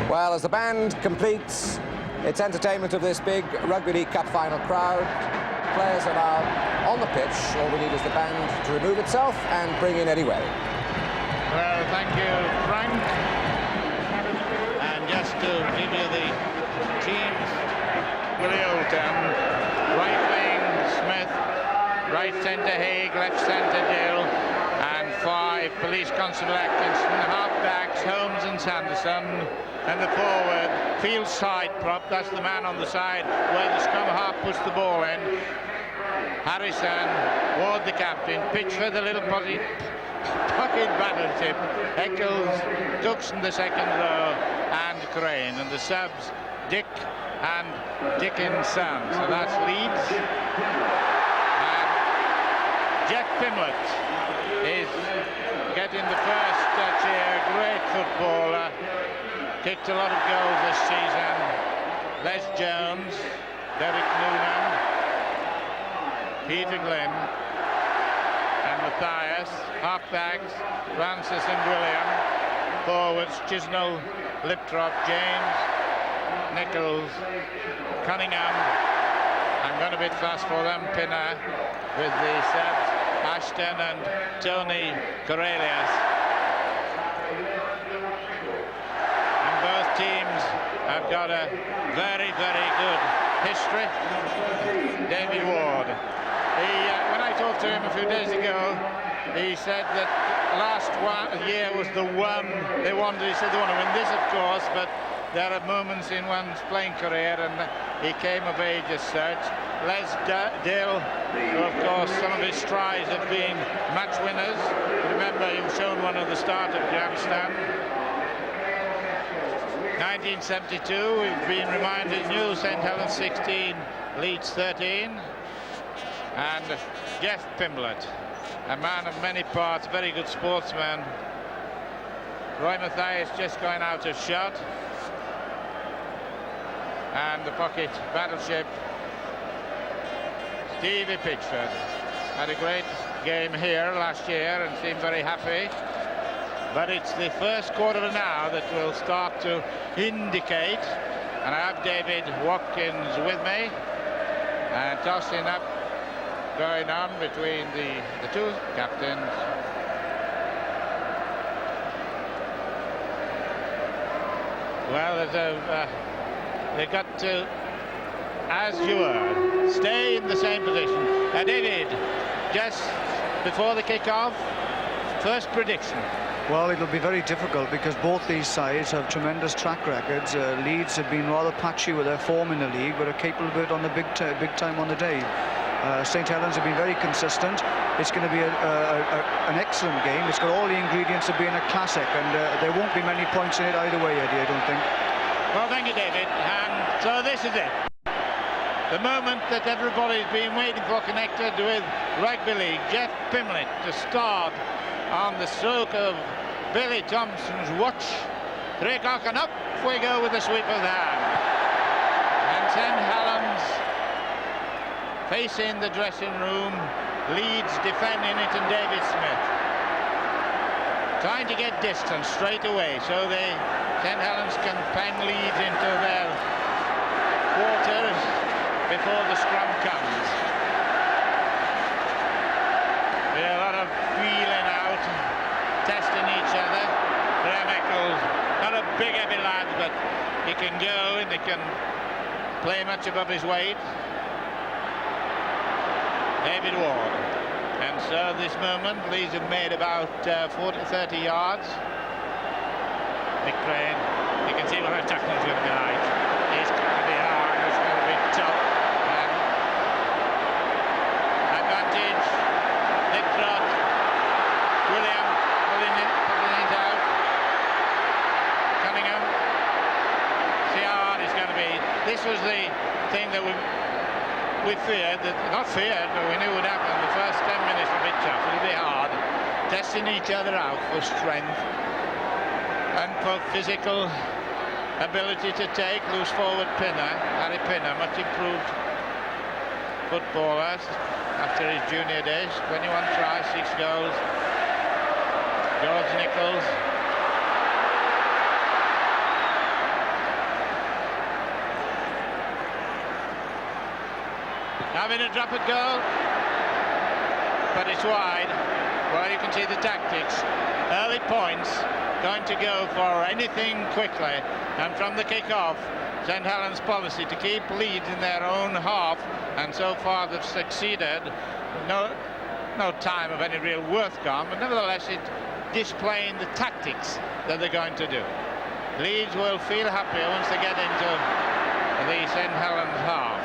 Well, as the band completes its entertainment of this big Rugby League Cup final crowd, players are now on the pitch. All we need is the band to remove itself and bring in Eddie Way. Well, thank you, Frank. And just to give you the teams for the Old Town: right wing Smith, right centre Haig, left centre Dill, and 5 Police Constable Atkinson, half-backs Holmes and Sanderson, and the forward field side prop, that's the man on the side where the scrum half puts the ball in. Harrison, Ward the captain, Pitchford the little pocket battleship, Eccles, Cookson the second row, and Crane, and the subs Dick and Dickens' son. So that's Leeds. And Jeff Pimlett is getting the first touch here. Great footballer, kicked a lot of goals this season. Les Jones, Derek Noonan, Peter Glynn, and Matthias. Halfbacks Francis and William. Forwards Chisnell, Liptrop, James, Nichols, Cunningham. I'm going a bit fast for them. Pinner with the subs Ashton and Tony Correlius. And both teams have got a very, very good history. David Ward. When I talked to him a few days ago, he said that last year was the one they wanted. He said they want to win this, of course, but there are moments in one's playing career, and he came of age as such. Les Dill, who of course some of his strides have been match winners. Remember, he was shown one at the start of Grandstand. 1972, we've been reminded, new St Helens 16, Leeds 13. And Jeff Pimblett, a man of many parts, very good sportsman. Roy Matthias just going out of shot. And the pocket battleship, Stevie Pitchford. Had a great game here last year and seemed very happy. But it's the first quarter now that will start to indicate. And I have David Watkins with me. And tossing up, going on between the two captains. Well, they've got to, as you were, stay in the same position. David, just before the kick-off, first prediction. Well, it'll be very difficult because both these sides have tremendous track records. Leeds have been rather patchy with their form in the league, but are capable of it on the big time on the day. St Helens have been very consistent. It's going to be an excellent game. It's got all the ingredients of being a classic, and there won't be many points in it either way, Eddie, I don't think. Well, thank you, David. And so this is it. The moment that everybody's been waiting for, connected with Rugby League. Jeff Pimlett to start on the stroke of Billy Thompson's watch. 3 o'clock, and up we go with the sweep of the hand. And St Helens facing the dressing room, Leeds defending it, and David Smith trying to get distance straight away so St Helens can pen Leeds into their quarters before the scrum comes. There's a lot of feeling out, testing each other. Graham Eccles, not a big heavy lad, but he can go and he can play much above his weight. David Ward. And so this moment, Leeds have made about 30 yards. Nick Crane, you can see what the tackling is going to be like. It's going to be hard, it's going to be tough. And advantage, Nick Trott, William pulling it out. Cunningham. See how hard it's going to be. This was the thing that we feared, not feared, but we knew would happen. The first 10 minutes were a bit tough, it'll be hard. Testing each other out for strength and for physical ability to take. Loose forward Pinner, Harry Pinner, much improved footballer after his junior days. 21 tries, 6 goals. George Nichols. having a drop at goal, but it's wide. Well, you can see the tactics. Early points, going to go for anything quickly, and from the kick-off, St Helens' policy to keep Leeds in their own half, and so far they've succeeded. No time of any real worth gone, but nevertheless it's displaying the tactics that they're going to do. Leeds will feel happier once they get into the St Helens half.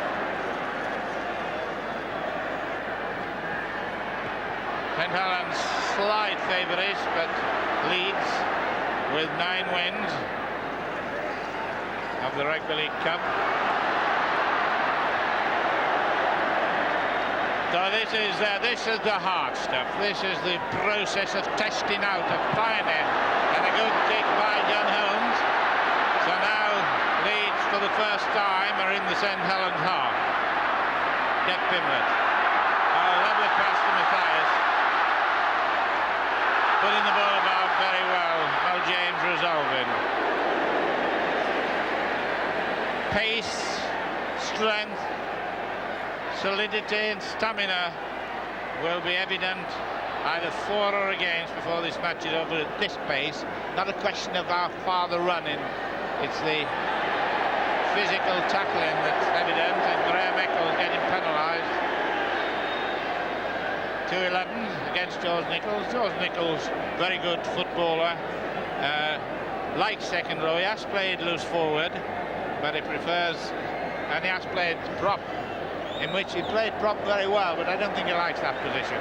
St Helens slight favourites, but Leeds with 9 wins of the Rugby League Cup. So this is the hard stuff. This is the process of testing out a pioneer, and a good kick by John Helens. So now Leeds for the first time are in the St Helens half. Jack Pimlet. A lovely pass to Matthias. Putting the ball about very well. Well, James resolving. Pace, strength, solidity and stamina will be evident either for or against before this match is over at this pace. Not a question of how far they're running. It's the physical tackling that's evident, and Graham Eccles getting penalised. 2-11 against George Nichols. George Nichols, very good footballer. Like second row, he has played loose forward, but he prefers, and he has played prop, in which he played prop very well, but I don't think he likes that position.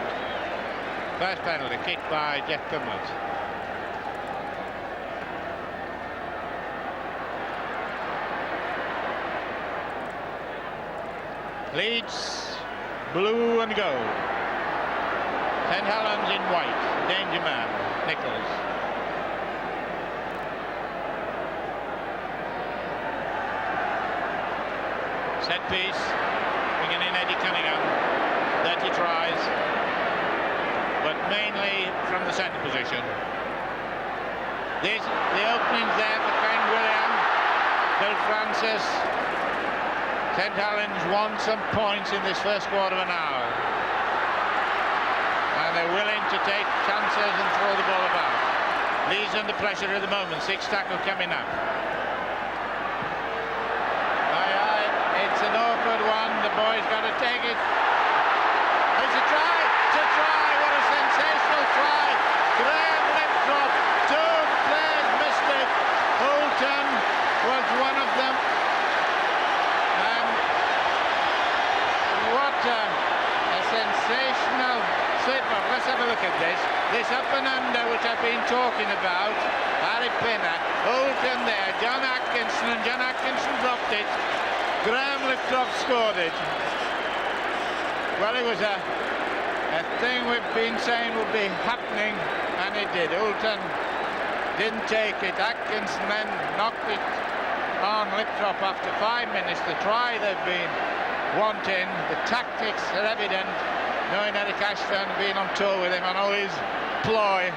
First penalty, kicked by Jeff Pimlet. Leeds, blue and gold. St Helens in white, danger man, Nichols. Set piece, beginning Eddie Cunningham, 30 tries, but mainly from the centre position. The opening's there for Ken William, Bill Francis. St Helens won some points in this first quarter of an hour, and they're willing to take chances and throw the ball about. Leeds under pressure at the moment, 6 tackle coming up. It's an awkward one, the boy's got to take it. It's a try, what a sensational try. Graham left drop, 2 players missed it. Holton was one of them. And what a sensational slip-up. Let's have a look at this. This up and under, which I've been talking about. Harry Pinner, Holton there, John Atkinson, and John Atkinson dropped it. Graham Liptrop scored it. Well, it was a thing we've been saying would be happening, and it did. Holton didn't take it. Atkinson then knocked it on Liptrop after 5 minutes. The try they've been wanting, the tactics are evident, knowing Eric Ashton, being on tour with him and all his ploy.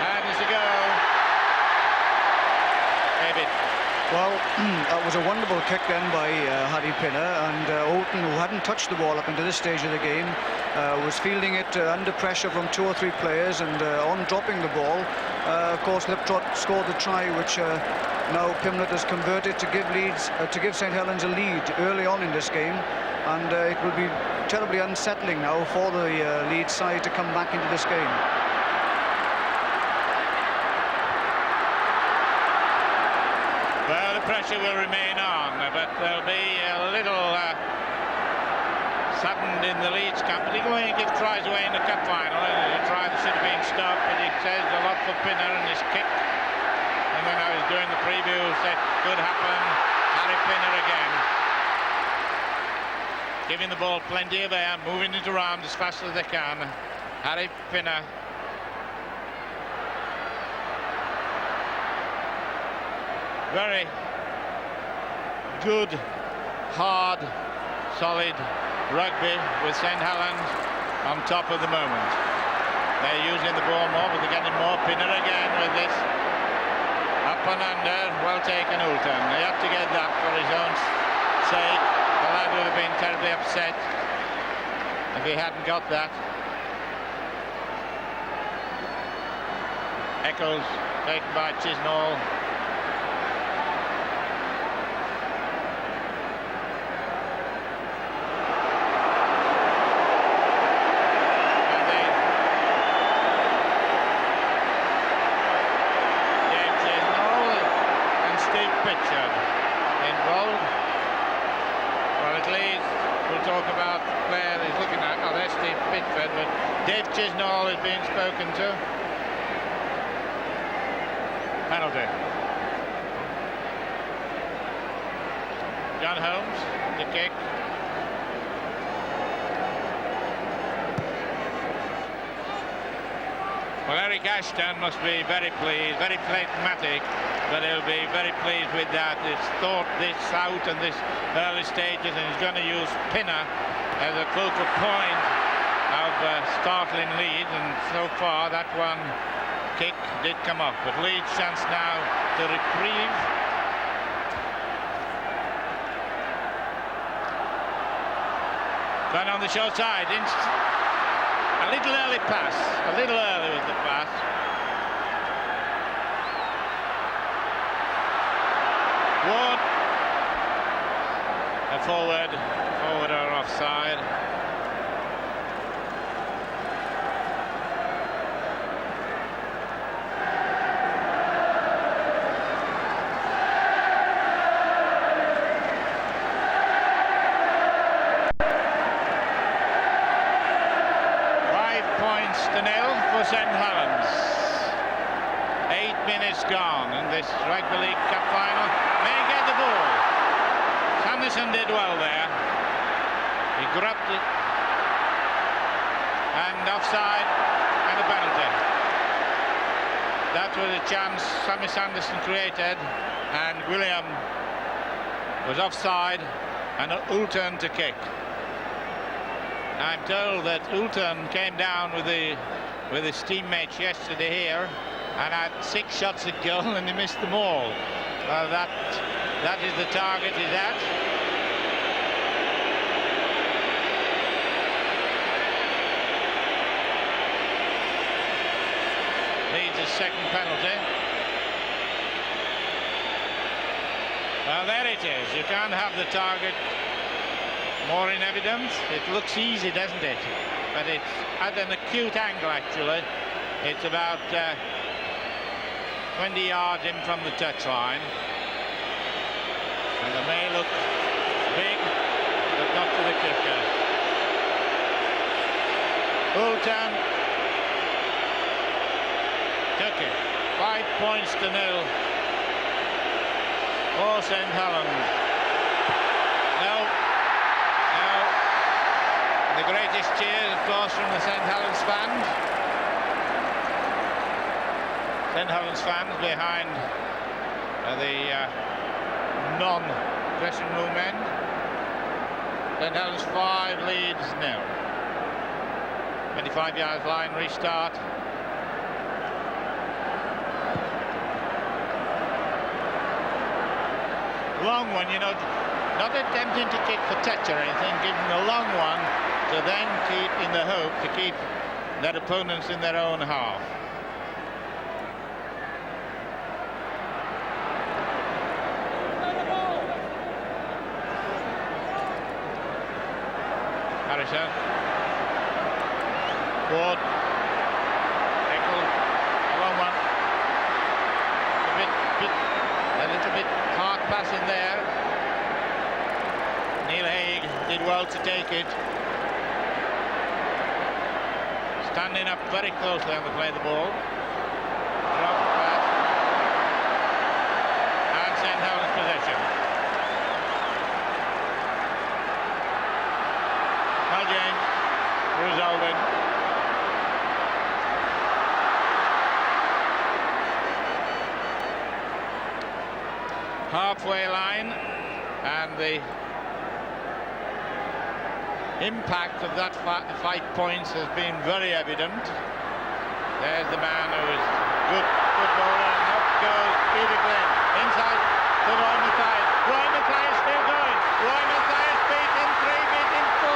And it's a goal. Well, that was a wonderful kick then by Harry Pinner, and Holton, who hadn't touched the ball up until this stage of the game, was fielding it under pressure from 2 or 3 players, and on dropping the ball, of course, Liptrot scored the try, which now Pimlet has converted to give St Helens a lead early on in this game, and it will be terribly unsettling now for the Leeds side to come back into this game. Well, the pressure will remain on, but there'll be a little saddened in the Leeds camp. But he going to give tries away in the cup final. A try that should have been stopped, but he says a lot for Pinner and his kick. And when I was doing the preview, said could happen. Harry Pinner again, giving the ball plenty of air, moving it around as fast as they can. Harry Pinner. Very good, hard, solid rugby with St Helens on top of the moment. They're using the ball more, but they're getting more. Pinner again with this. Up and under, well taken Ulton. He had to get that for his own sake. The lad would have been terribly upset if he hadn't got that. Eccles taken by Chisnall. Involved. Well, at Leeds, we'll talk about the player he's looking at. Oh, there's Steve Pitford, but Dave Chisnall is being spoken to. Penalty. John Holmes, the kick. Well, Eric Ashton must be very pleased, very phlegmatic, but he'll be very pleased with that. He's thought this out in this early stages, and he's going to use Pinner as a focal point of startling Leeds, and so far that one kick did come off. But Leeds' chance now to reprieve. Gone on the short side. A little early pass, a little early with the pass. Ward. A forward or offside. For St Helens. 8 minutes gone in this Rugby League Cup final. May get the ball. Sanderson did well there. He grabbed it. And offside and a penalty. That was a chance Sammy Sanderson created, and William was offside and Ulton to kick. I'm told that Ulton came down with his teammates yesterday here and had 6 shots at goal and he missed them all. Well, that is the target he's at. Leeds' second penalty. Well, there it is. You can't have the target more in evidence. It looks easy, doesn't it? But it's at an acute angle, actually. It's about 20 yards in from the touchline. And it may look big, but not to the kicker. Ulton took it. 5 points to 0 for St Helens. The greatest cheers, of course, from the St Helens fans. St Helens fans behind the non-dressing room end. St Helens 5, Leeds 0. 25 yards line, restart. Long one, you know, not attempting to kick for touch or anything, giving a long one to then keep, in the hope to keep their opponents in their own half. Harrison. Ward. Eccles. A long one. A little bit hard pass in there. Neil Haig did well to take it. Standing up very closely on the play of the ball. Drop pass. And St Helens possession. Well, James, resolving. Halfway line, and the impact of that 5 points has been very evident. There's the man who is good footballer. goes Peter Glynn. Inside to Roy Mathias. Roy Mathias still going. Roy Mathias beating 3, beating 4.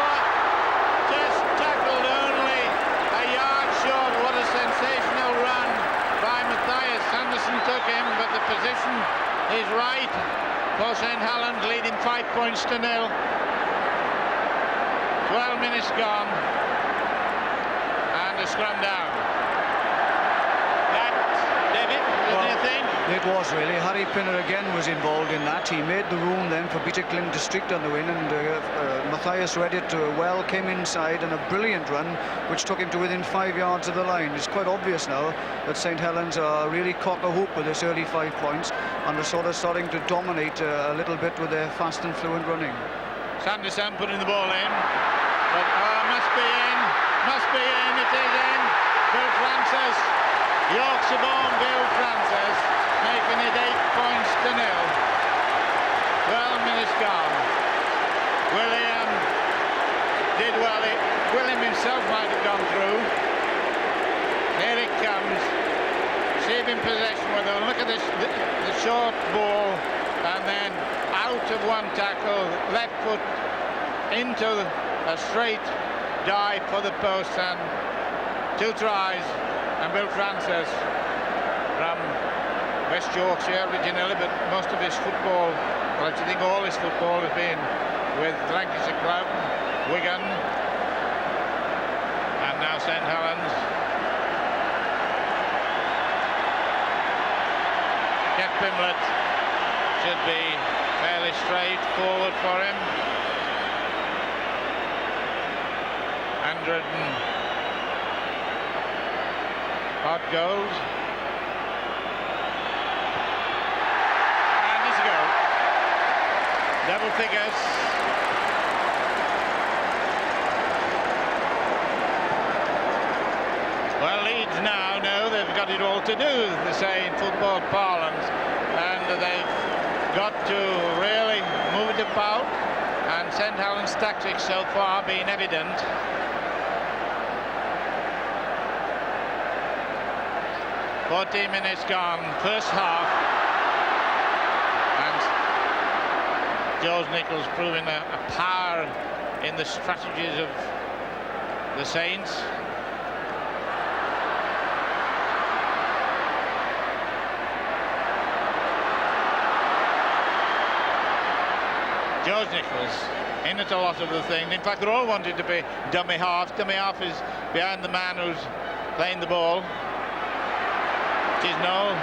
Just tackled only a yard short. What a sensational run by Mathias. Sanderson took him, but the position is right for St. Helens, leading 5 points to 0. 12 minutes gone, and a scrum down. That, David, what do you think? It was really. Harry Pinner again was involved in that. He made the room then for Peter Glynn to streak on the win, and Mathias read it well, came inside, and a brilliant run which took him to within 5 yards of the line. It's quite obvious now that St. Helens are really cock-a-hoop with this early 5 points, and are sort of starting to dominate a little bit with their fast and fluent running. Sanderson putting the ball in, but must be in, it is in. Bill Francis, Yorkshire-born Bill Francis, making it 8 points to 0. 12 minutes gone. William did well. William himself might have gone through. Here it comes. Saving possession with him. Look at this, the short ball, and then out of one tackle, left foot into a straight dive for the post, and 2 tries. And Bill Francis from West Yorkshire originally, but most of his football, well, I think all his football has been with Lancashire Club, Wigan, and now St. Helens. Jeff Pimblett should be fairly straightforward for him. 100 odd goals. And there's a goal. Double figures. Well, Leeds now know they've got it all to do, they say in football parlance, and they've got to really move it about, and St. Helens' tactics so far being evident. "14 minutes gone, first half, and George Nichols proving a power in the strategies of the Saints. George Nichols in at a lot of the thing. In fact, they all wanted to be dummy half. Dummy half is behind the man who's playing the ball. Chisnall,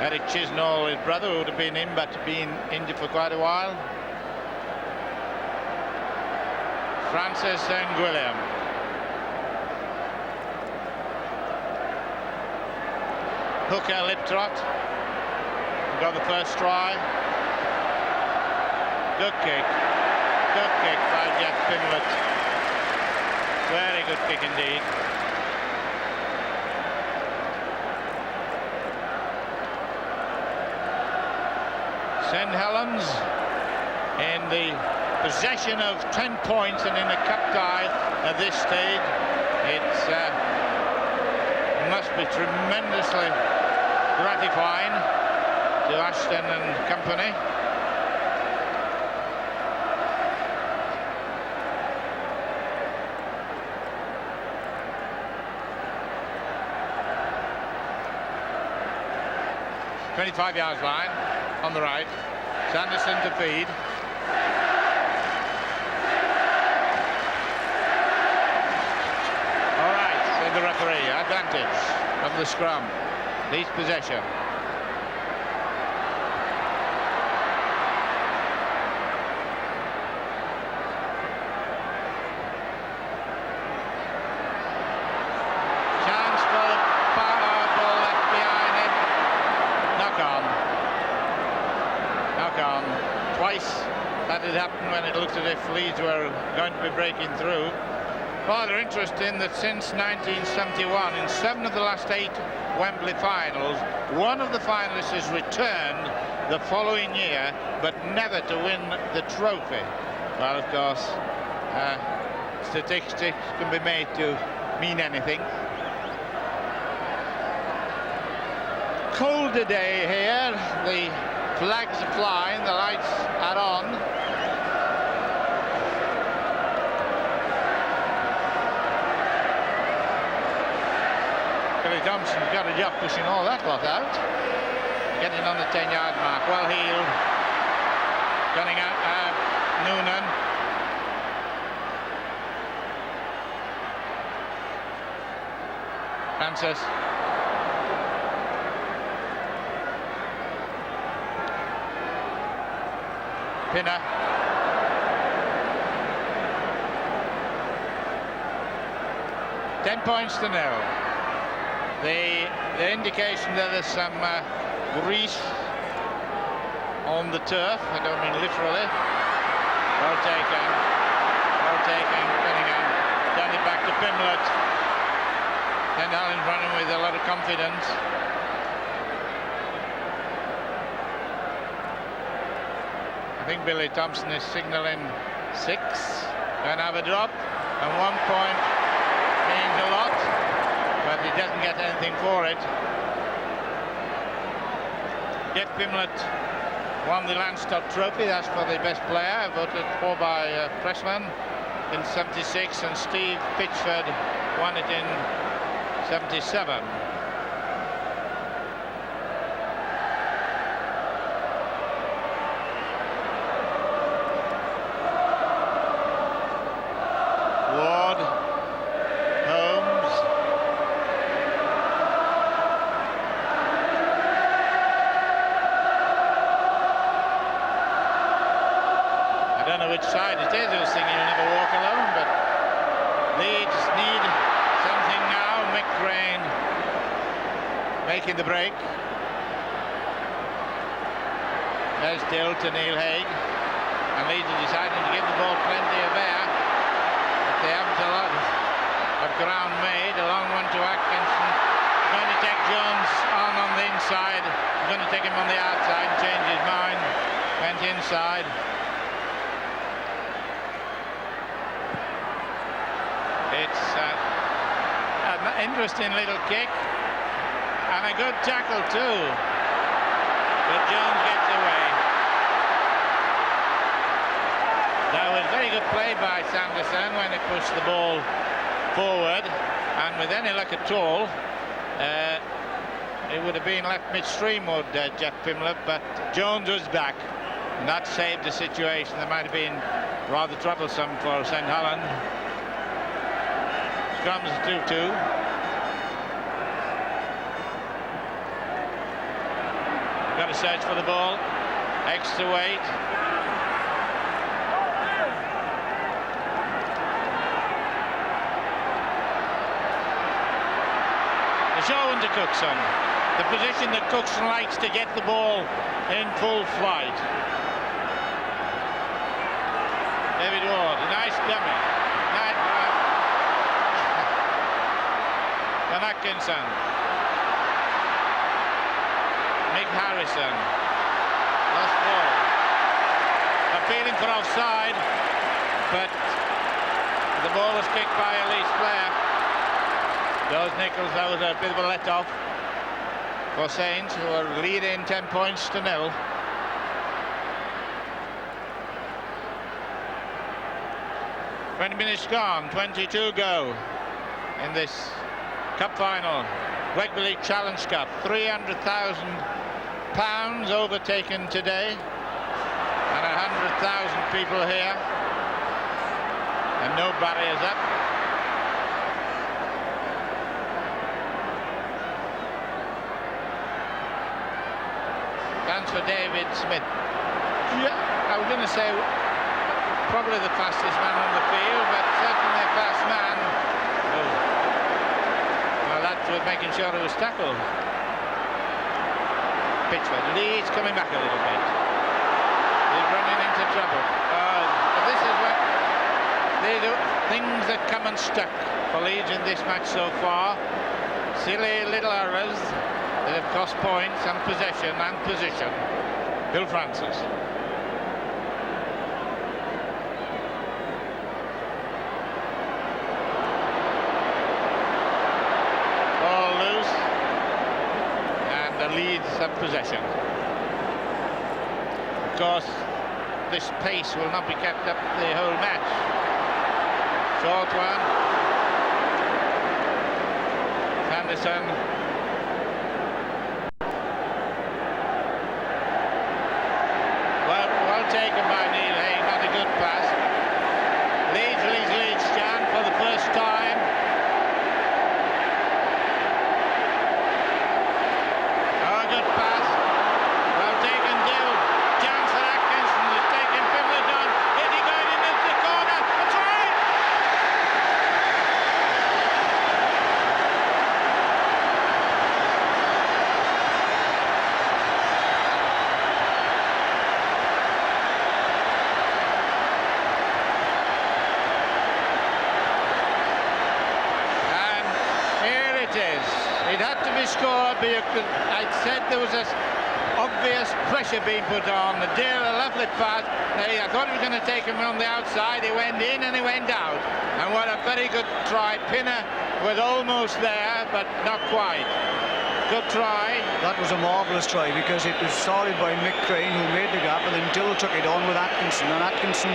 Eric Chisnall, his brother, who would have been in, but been injured for quite a while. Francis and William. Hooker Liptrot got the first try. Good kick by Jeff Pimblett. Very good kick indeed. St. Helens in the possession of 10 points and in a cup tie at this stage. It must be tremendously gratifying to Ashton and company. "25 yards line on the right. Sanderson to feed. All right, said the referee. Advantage of the scrum. Leeds possession. Chance for the power ball left behind him. Knock on. Twice that had happened when it looked as if Leeds were going to be breaking through. Rather interesting that since 1971, in 7 of the last 8 Wembley finals, one of the finalists has returned the following year, but never to win the trophy. Well, of course, statistics can be made to mean anything. colder day here. The flags are flying, the lights are on. Billy Thompson's got a job pushing all that lot out. Getting on the 10-yard mark. Well heeled. Gunning out Noonan. Francis. Pinner. £10 to 0. The indication that there's some grease on the turf. I don't mean literally. Well taken. Well taken. Cunningham. Down it back to Pimlet. And Helens running with a lot of confidence. I think Billy Thompson is signalling 6. Going to have a drop. And 1 point means a lot. But he doesn't get anything for it. Jeff Pimlet won the Landstock Trophy. That's for the best player, voted for by Pressman in '76, and Steve Pitchford won it in '77. Ward, Holmes. I don't know which side it is. I was thinking you'll never walk alone, but Leeds need something now. Mick Crane making the break. There's Dill to Neil Haig, and Leeds are deciding to give the ball plenty of air. But they haven't a lot of ground made. A long one to Atkinson. Going to take Jones on the inside. Going to take him on the outside and change his mind. Went inside. It's an interesting little kick and a good tackle too, but Jones gets away. That was very good play by Sanderson when he pushed the ball forward, and with any luck at all it would have been left midstream, would Jeff Pimlet, but Jones was back and that saved the situation. That might have been rather troublesome for St. Helens. Scrums 2-2. Got to search for the ball. Extra weight. The show into Cookson. The position that Cookson likes to get the ball in full flight. David Ward, a nice dummy. And Atkinson. Mick Harrison. Lost ball. Appealing for offside, but the ball was kicked by a Leeds player. Those Nichols, that was a bit of a let-off for Saints, who are leading 10 points to 0. "20 minutes gone, 22 go in this Cup final, Rugby League Challenge Cup. £300,000 overtaken today, and 100,000 people here, and no barriers up. Chance for David Smith. Yeah, I was going to say probably the fastest man on the field, but certainly a fast man. Was making sure it was tackled. Pitchford. Leeds coming back a little bit. He's running into trouble. This is what they do. Things that come unstuck for Leeds in this match so far. Silly little errors that have cost points and possession and position. Bill Francis. Leeds have possession. Of course, this pace will not be kept up the whole match. Short one. Anderson. Well taken by Neil Hay, not a good pass. Leeds, Jan, for the first time. Oh, good pass. Well taken, Dill. Chance for Atkinson, has taken Pimlet on. Is he going into the corner? That's right! It had to be scored, but I said there was a obvious pressure being put on. The Dill, a lovely pass. I thought he was going to take him on the outside. He went in and he went out. And what a very good try. Pinner was almost there, but not quite. Good try. That was a marvellous try because it was started by Mick Crane, who made the gap, and then Dill took it on with Atkinson, and Atkinson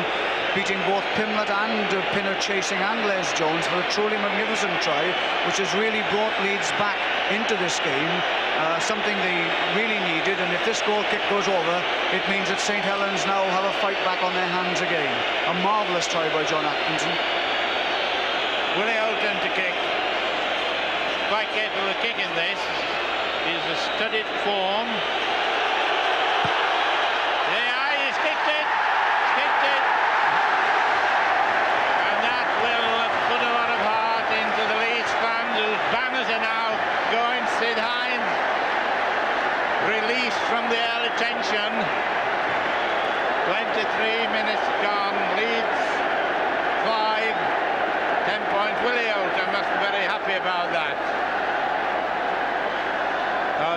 beating both Pimlet and Pinner chasing and Les Jones for a truly magnificent try, which has really brought Leeds back into this game, something they really needed. And if this goal kick goes over, it means that St Helens now have a fight back on their hands again. A marvellous try by John Atkinson. Willie Holton to kick. Quite capable of kicking this. He's a studied form. Yeah, he's kicked it. Kicked it. And that will put a lot of heart into the Leeds fans, whose banners are now going. Sid Hines released from the early tension. 23 minutes gone. Leeds 5. 10 points. Willie Holton must be very happy about that.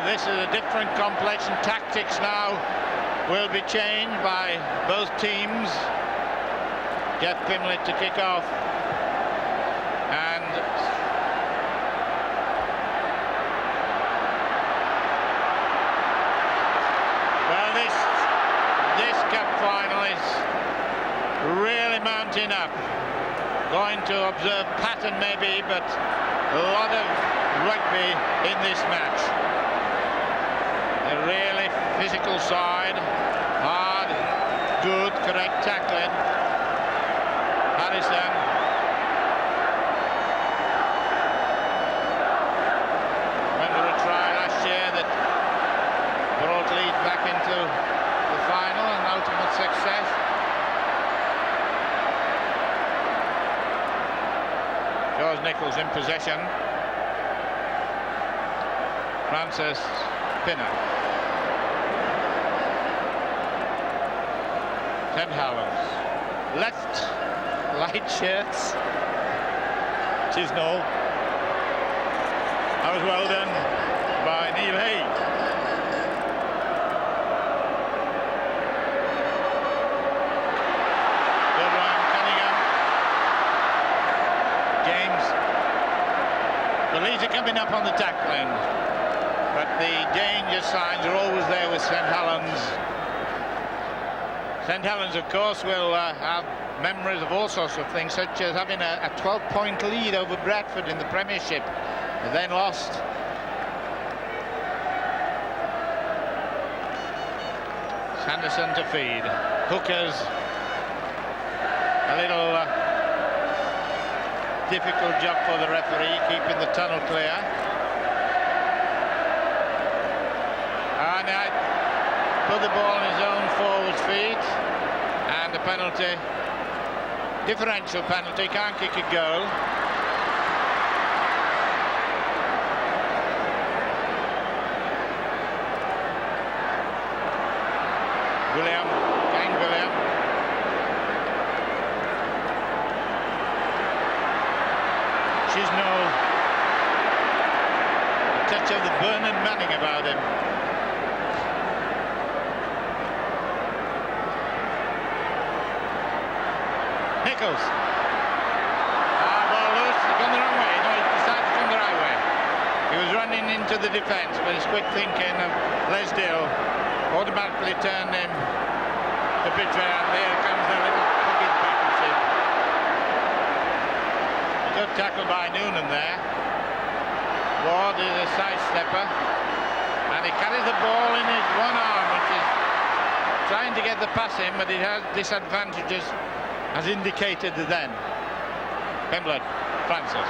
This is a different complexion. Tactics now will be changed by both teams. Jeff Pimlet to kick off. And well, this cup final is really mounting up. Going to observe pattern maybe, but a lot of rugby in this match. A really physical side, hard, good, correct tackling. Harrison. Remember a try last year that brought Leeds back into the final and ultimate success. George Nichols in possession. Francis Pinner. St Helens. Left light shirts. Chisnall. That was well done by Neil Hay. Good one, Cunningham. James. The Leeds are coming up on the tackling, but the danger signs are always there with St Helens. St Helens, of course, will have memories of all sorts of things, such as having a 12-point lead over Bradford in the Premiership, and then lost. Sanderson to feed. Hookers. A little difficult job for the referee, keeping the tunnel clear. And put the ball in his own forward feet, and a penalty, differential penalty, can't kick a goal. William, Gang William. Chisnall. A touch of the Bernard Manning about him. Nichols. Ball loose, he's gone the wrong way. No, he decided to come the right way. He was running in into the defence, but his quick thinking of Lesdale automatically turned him a bit round. There comes a little pocket backward. Good tackle by Noonan there. Ward is a side stepper, and he carries the ball in his one arm, which is trying to get the pass in, but it has disadvantages, as indicated then. Pembroke, Francis.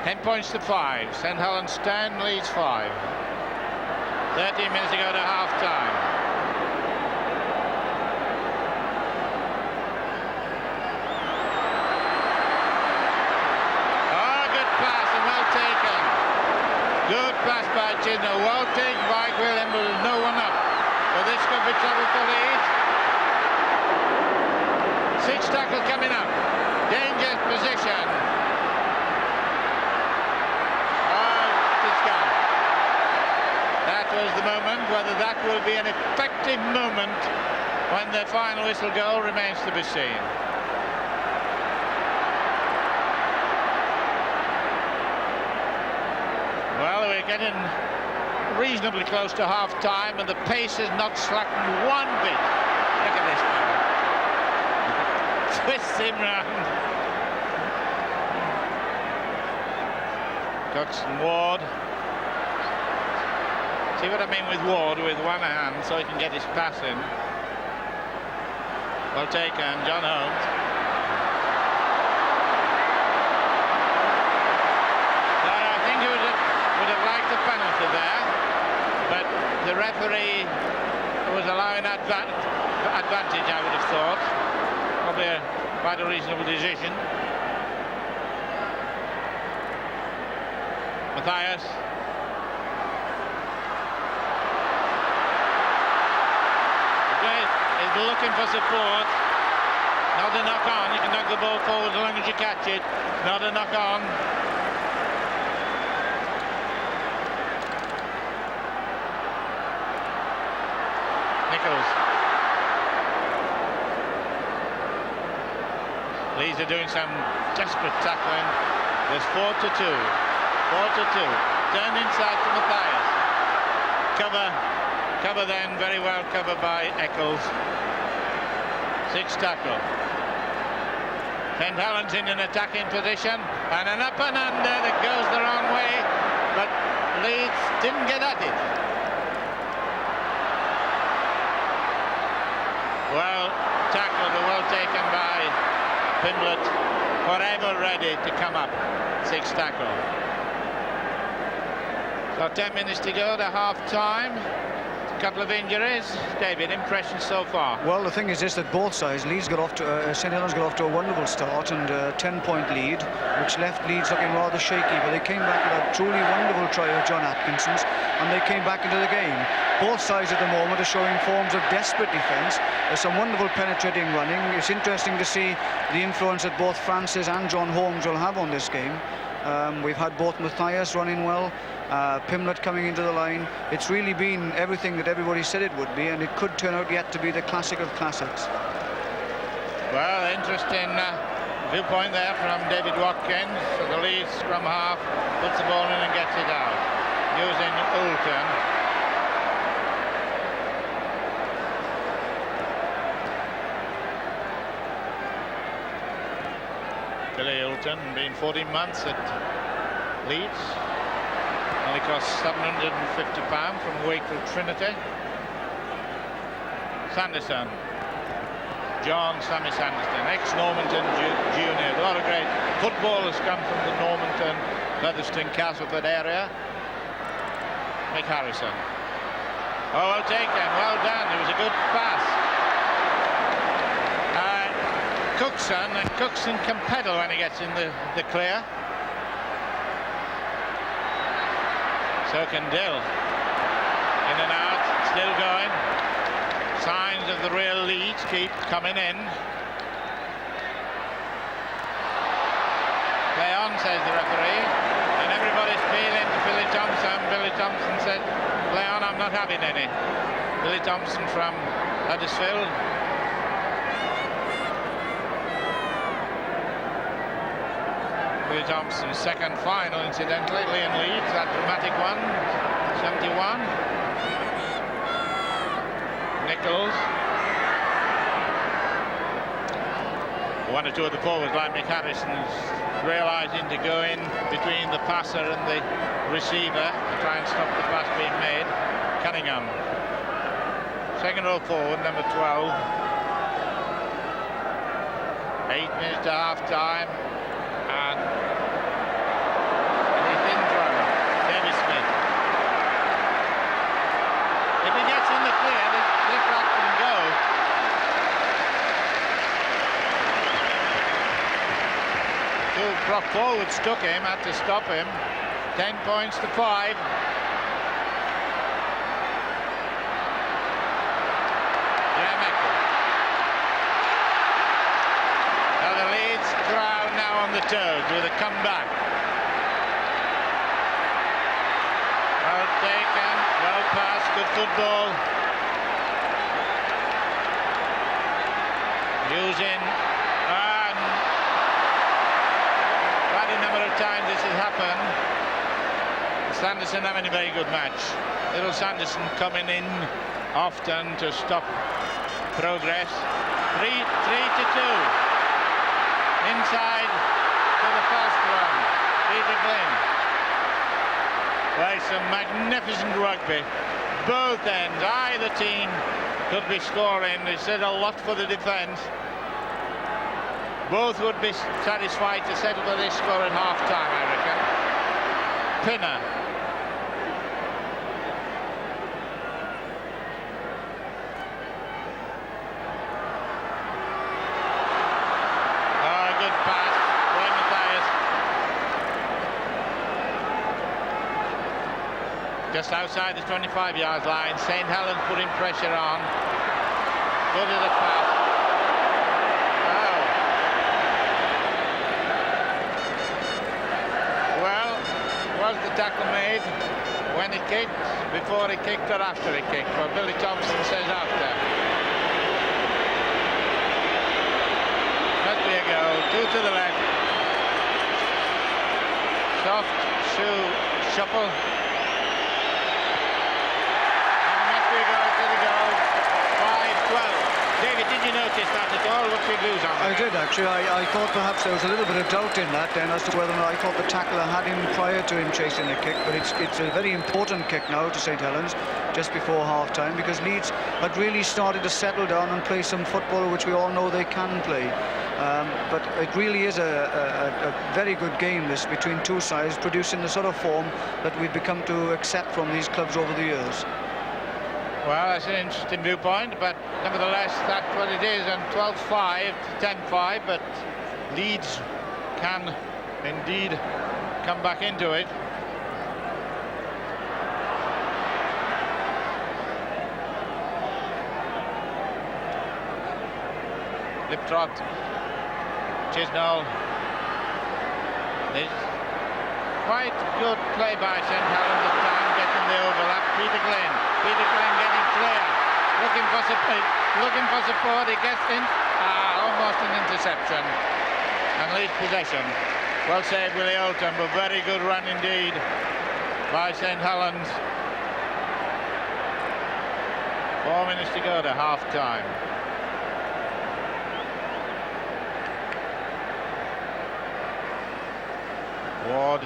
10 points to 5. St Helens 10, Leeds 5. 13 minutes to go to half-time. Oh, good pass and well taken. Good pass by Chisnell. Well taken by William, but there's no one up. So this could be trouble for Leeds. 6 tackle coming up. Dangerous position. That was the moment. Whether that will be an effective moment when the final whistle goal remains to be seen. Well, we're getting reasonably close to half-time, and the pace has not slackened one bit. Look at this man. Twists him round. Cox and Ward. See what I mean with Ward with one hand, so he can get his pass in. Well taken, John Holmes. I think he would have liked a penalty there, but the referee was allowing advantage, I would have thought. Probably quite a reasonable decision. Matthias. Looking for support. Not a knock on. You can knock the ball forward as long as you catch it. Not a knock on. Nichols. Leeds are doing some desperate tackling. There's 4-2. 4-2. Turned inside to Matthias. Cover then, very well covered by Eccles. 6 tackle. St Helens in an attacking position, and an up and under that goes the wrong way, but Leeds didn't get at it. Well tackled, but well taken by Pimblett, forever ready to come up. 6 tackle. So 10 minutes to go to half-time. Couple of injuries. David, impressions so far? Well, the thing is this, that both sides, St Helens got off to a wonderful start and a 10-point lead, which left Leeds looking rather shaky, but they came back with a truly wonderful try of John Atkinson's, and they came back into the game. Both sides at the moment are showing forms of desperate defence. There's some wonderful penetrating running. It's interesting to see the influence that both Francis and John Holmes will have on this game. We've had both Matthias running well, Pimblett coming into the line. It's really been everything that everybody said it would be, and it could turn out yet to be the classic of classics. Well, interesting viewpoint there from David Watkins. So the Leeds scrum half puts the ball in and gets it out, using Oulton. Billy Oulton, been 14 months at Leeds. Only cost £750 from Wakefield Trinity. Sanderson. John Sammy Sanderson, ex-Normanton junior. A lot of great footballers come from the Normanton, Featherstone, Castleford area. Mick Harrison. Oh, well taken, well done. It was a good pass. Cookson can pedal when he gets in the clear. So can Dill. In and out, still going. Signs of the real Leeds keep coming in. Play on, says the referee. And everybody's feeling to Billy Thompson. Billy Thompson said, play on, I'm not having any. Billy Thompson from Huddersfield. Billy Thompson's second final, incidentally, in Leeds, that dramatic one, 71. Nichols. One or two of the forwards, like Mick Harrison's, realising to go in between the passer and the receiver to try and stop the pass being made. Cunningham. Second row forward, number 12. 8 minutes to half-time. And he's in front. David Smith. If he gets in the clear, this lad can go. Two prop forwards took him, had to stop him. 10 points to 5. Now the Leeds crowd now on the toes with a comeback. Well taken, well passed, good football. Using and quite a number of times this has happened. Sanderson having a very good match. Little Sanderson coming in often to stop progress. 3-2. Inside to the first one. Peter Glynn. Plays some magnificent rugby. Both ends. Either team could be scoring. They said a lot for the defence. Both would be satisfied to settle for this score at half-time, I reckon. Pinner. Oh, good pass. Roy Mathias. Just outside the 25-yard line. St. Helens putting pressure on. Good at the pass. Was the tackle made when he kicked, before he kicked, or after he kicked? Well, Billy Thompson says after. Must be a goal. 2 to the left. Soft shoe shuffle. And must be a goal to the goal. 5-12. David, did you notice that at all? What's your views on that? I did, actually. I thought perhaps there was a little bit of doubt in that then as to whether or not I thought the tackler had him prior to him chasing the kick, but it's a very important kick now to St. Helens just before half-time, because Leeds had really started to settle down and play some football, which we all know they can play. But it really is a very good game, this, between two sides, producing the sort of form that we've become to accept from these clubs over the years. Well, that's an interesting viewpoint, but nevertheless, that's what it is. And 12-5 to 10-5, but Leeds can indeed come back into it. Liptrot, Chisnall. There's quite good play by St. Helens at time, getting the overlap. Peter Glynn getting clear, looking for support. He gets in, almost an interception, and leads possession. Well saved, Willie Oldham, but very good run indeed by St. Helens. 4 minutes to go to half-time. Ward.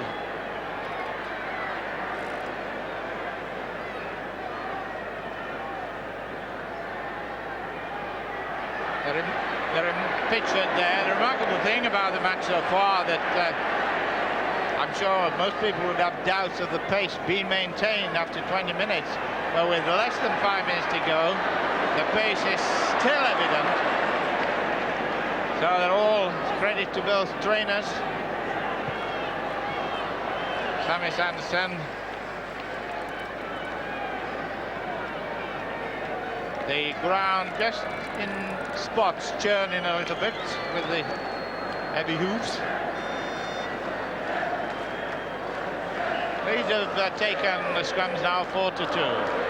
They're pictured there. The remarkable thing about the match so far that I'm sure most people would have doubts of the pace being maintained after 20 minutes. But with less than 5 minutes to go, the pace is still evident. So they're all credit to both trainers. Sammy Sanderson. The ground just in spots churning a little bit with the heavy hooves. Leeds have taken the scrums now 4-2.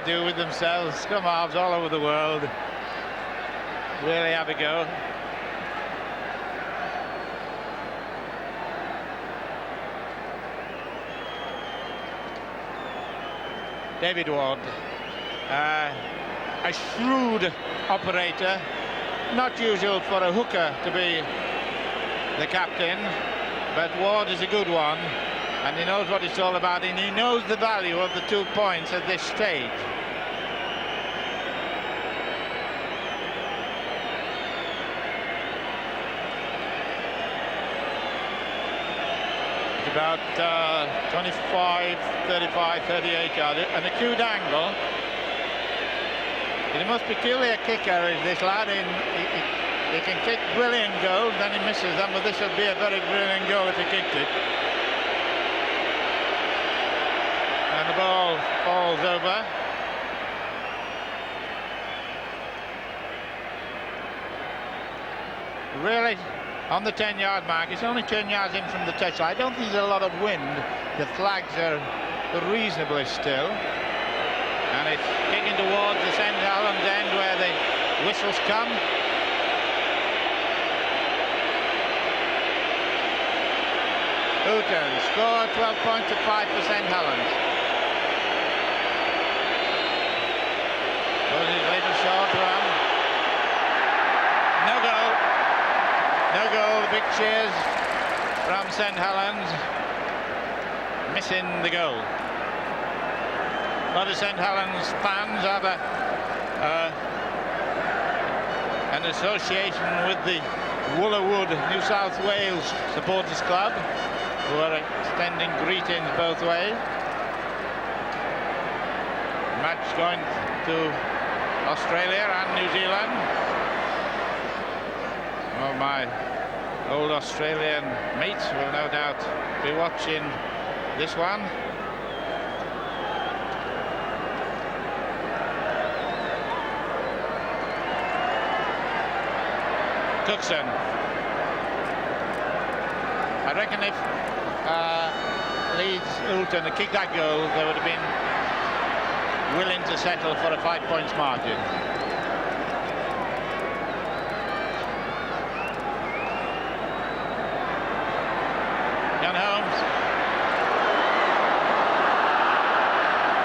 to do with themselves. Scrum halves all over the world really have a go. David Ward, a shrewd operator, not usual for a hooker to be the captain, but Ward is a good one, and he knows what it's all about, and he knows the value of the 2 points at this stage. It's about 25, 35, 38 yards, an acute angle. The most peculiar kicker is this lad. He can kick brilliant goals, then he misses them, but this would be a very brilliant goal if he kicked it. And the ball falls over. Really, on the 10-yard mark, it's only 10 yards in from the touchline. I don't think there's a lot of wind. The flags are reasonably still. And it's kicking towards the St. Helens end where the whistles come. Houghton score 12 points to 5 for St. Helens. Goes his little short run. No goal. No goal. The big cheers from St. Helens. Missing the goal. A lot of St. Helens fans have an association with the Woolerwood, New South Wales Supporters Club, who are extending greetings both ways. Match going to Australia and New Zealand. Well, my old Australian mates will no doubt be watching this one. Cookson. I reckon if Leeds Houghton had kicked that goal, they would have been willing to settle for a 5 points margin. John Holmes.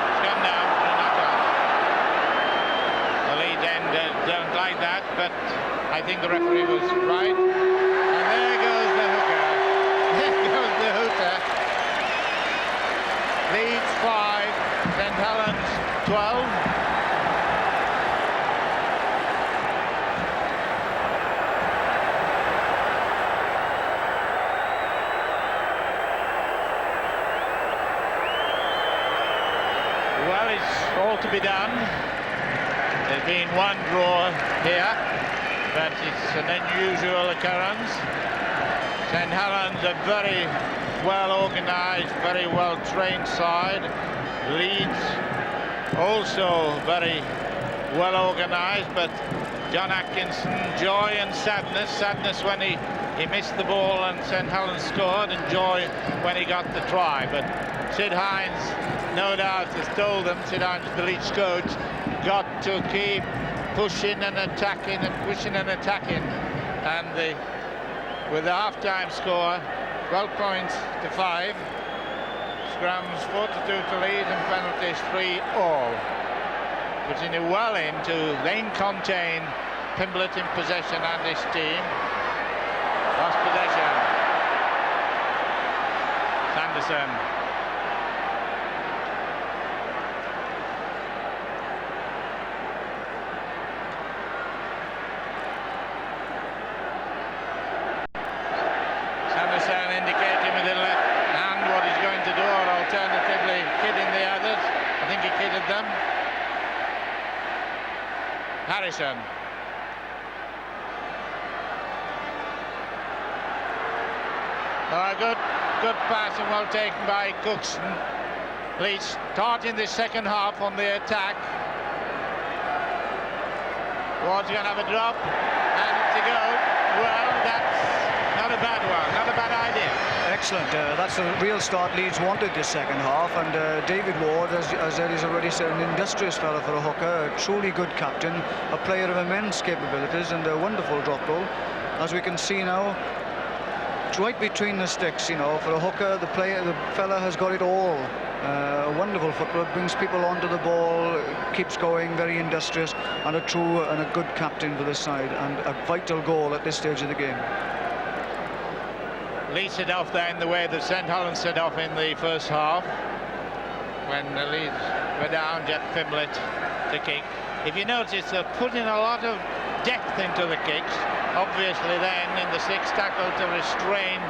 It's gone down for a knock-on. The Leeds end don't like that, but I think the referee was right. And there goes the hooker. There goes the hooker. Leeds 5, St. Helens 12. Well, it's all to be done. There's been one draw here, but it's an unusual occurrence. St. Helens are very well organised, very well trained side. Leeds also very well organised, but John Atkinson, joy and sadness. Sadness when he missed the ball and St. Helens scored, and joy when he got the try. But Sid Hines, no doubt, has told them, Sid Hines, the Leeds coach, got to keep pushing and attacking and pushing and attacking. And with the half-time score, 12 points to 5, scrums 4-2 to Leeds and penalties 3-all. Putting it well into lane contain, Pimblett in possession and his team. Lost possession. Sanderson. Indicating with the left hand what he's going to do, or alternatively kidding the others. I think he kidded them. Harrison. Good pass and well taken by Cookson. Leeds starting the second half on the attack. Ward's going to have a drop and to go. Well, that's not a bad one, not a bad idea. excellent. That's the real start Leeds wanted this second half, and David Ward, as Eddie's already said, an industrious fella for a hooker, a truly good captain, a player of immense capabilities, and a wonderful drop goal. As we can see now, it's right between the sticks, you know, for a hooker. The fella has got it all. A wonderful football, brings people onto the ball, keeps going, very industrious, and a true and a good captain for this side, and a vital goal at this stage of the game. Leeds set off there in the way that St Helens set off in the first half, when the Leeds were down. Jeff Pimblett to kick. If you notice, they're putting a lot of depth into the kicks. Obviously then in the sixth tackle to restrain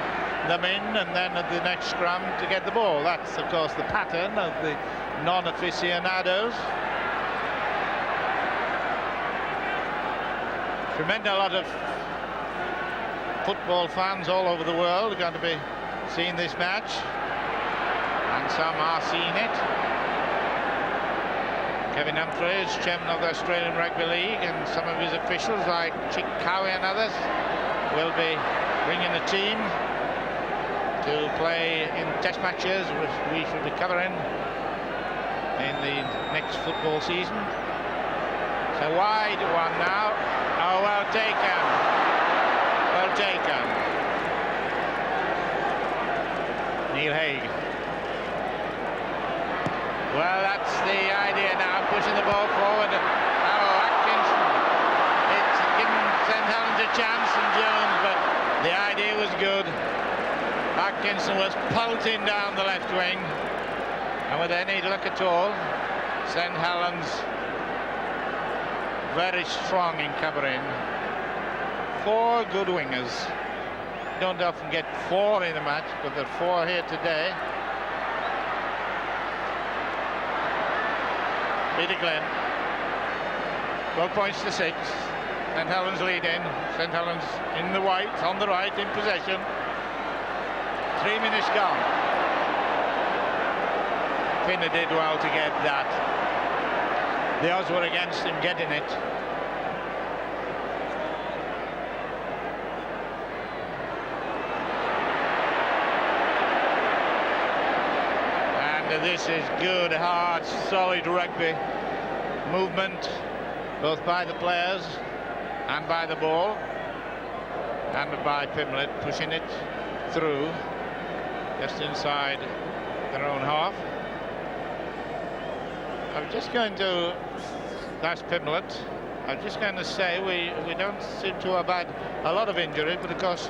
them in, and then at the next scrum to get the ball. That's of course the pattern of the non-aficionados. Tremendous lot of football fans all over the world are going to be seeing this match, and some are seeing it. Kevin Humphreys, chairman of the Australian Rugby League, and some of his officials like Chick Cowie and others will be bringing a team to play in test matches, which we should be covering in the next football season. So wide one now. Oh, well taken. Well taken. Neil Haig. Well, that's the idea now, pushing the ball forward. Oh, Atkinson. It's given St Helens a chance, and Jones, but the idea was good. Atkinson was pelting down the left wing, and with any luck at all, St Helens very strong in covering. 4 good wingers. Don't often get 4 in a match, but there are 4 here today. Peter Glenn, 12 points to 6. St Helens leading. St Helens in the white, on the right, in possession. 3 minutes gone. Finner did well to get that. The odds were against him getting it. And this is good, hard, solid rugby. Movement, both by the players and by the ball. And by Pimblett pushing it through. Just inside their own half. I'm just going to, that's Pimblett. I'm just going to say we don't seem to have had a lot of injuries, but of course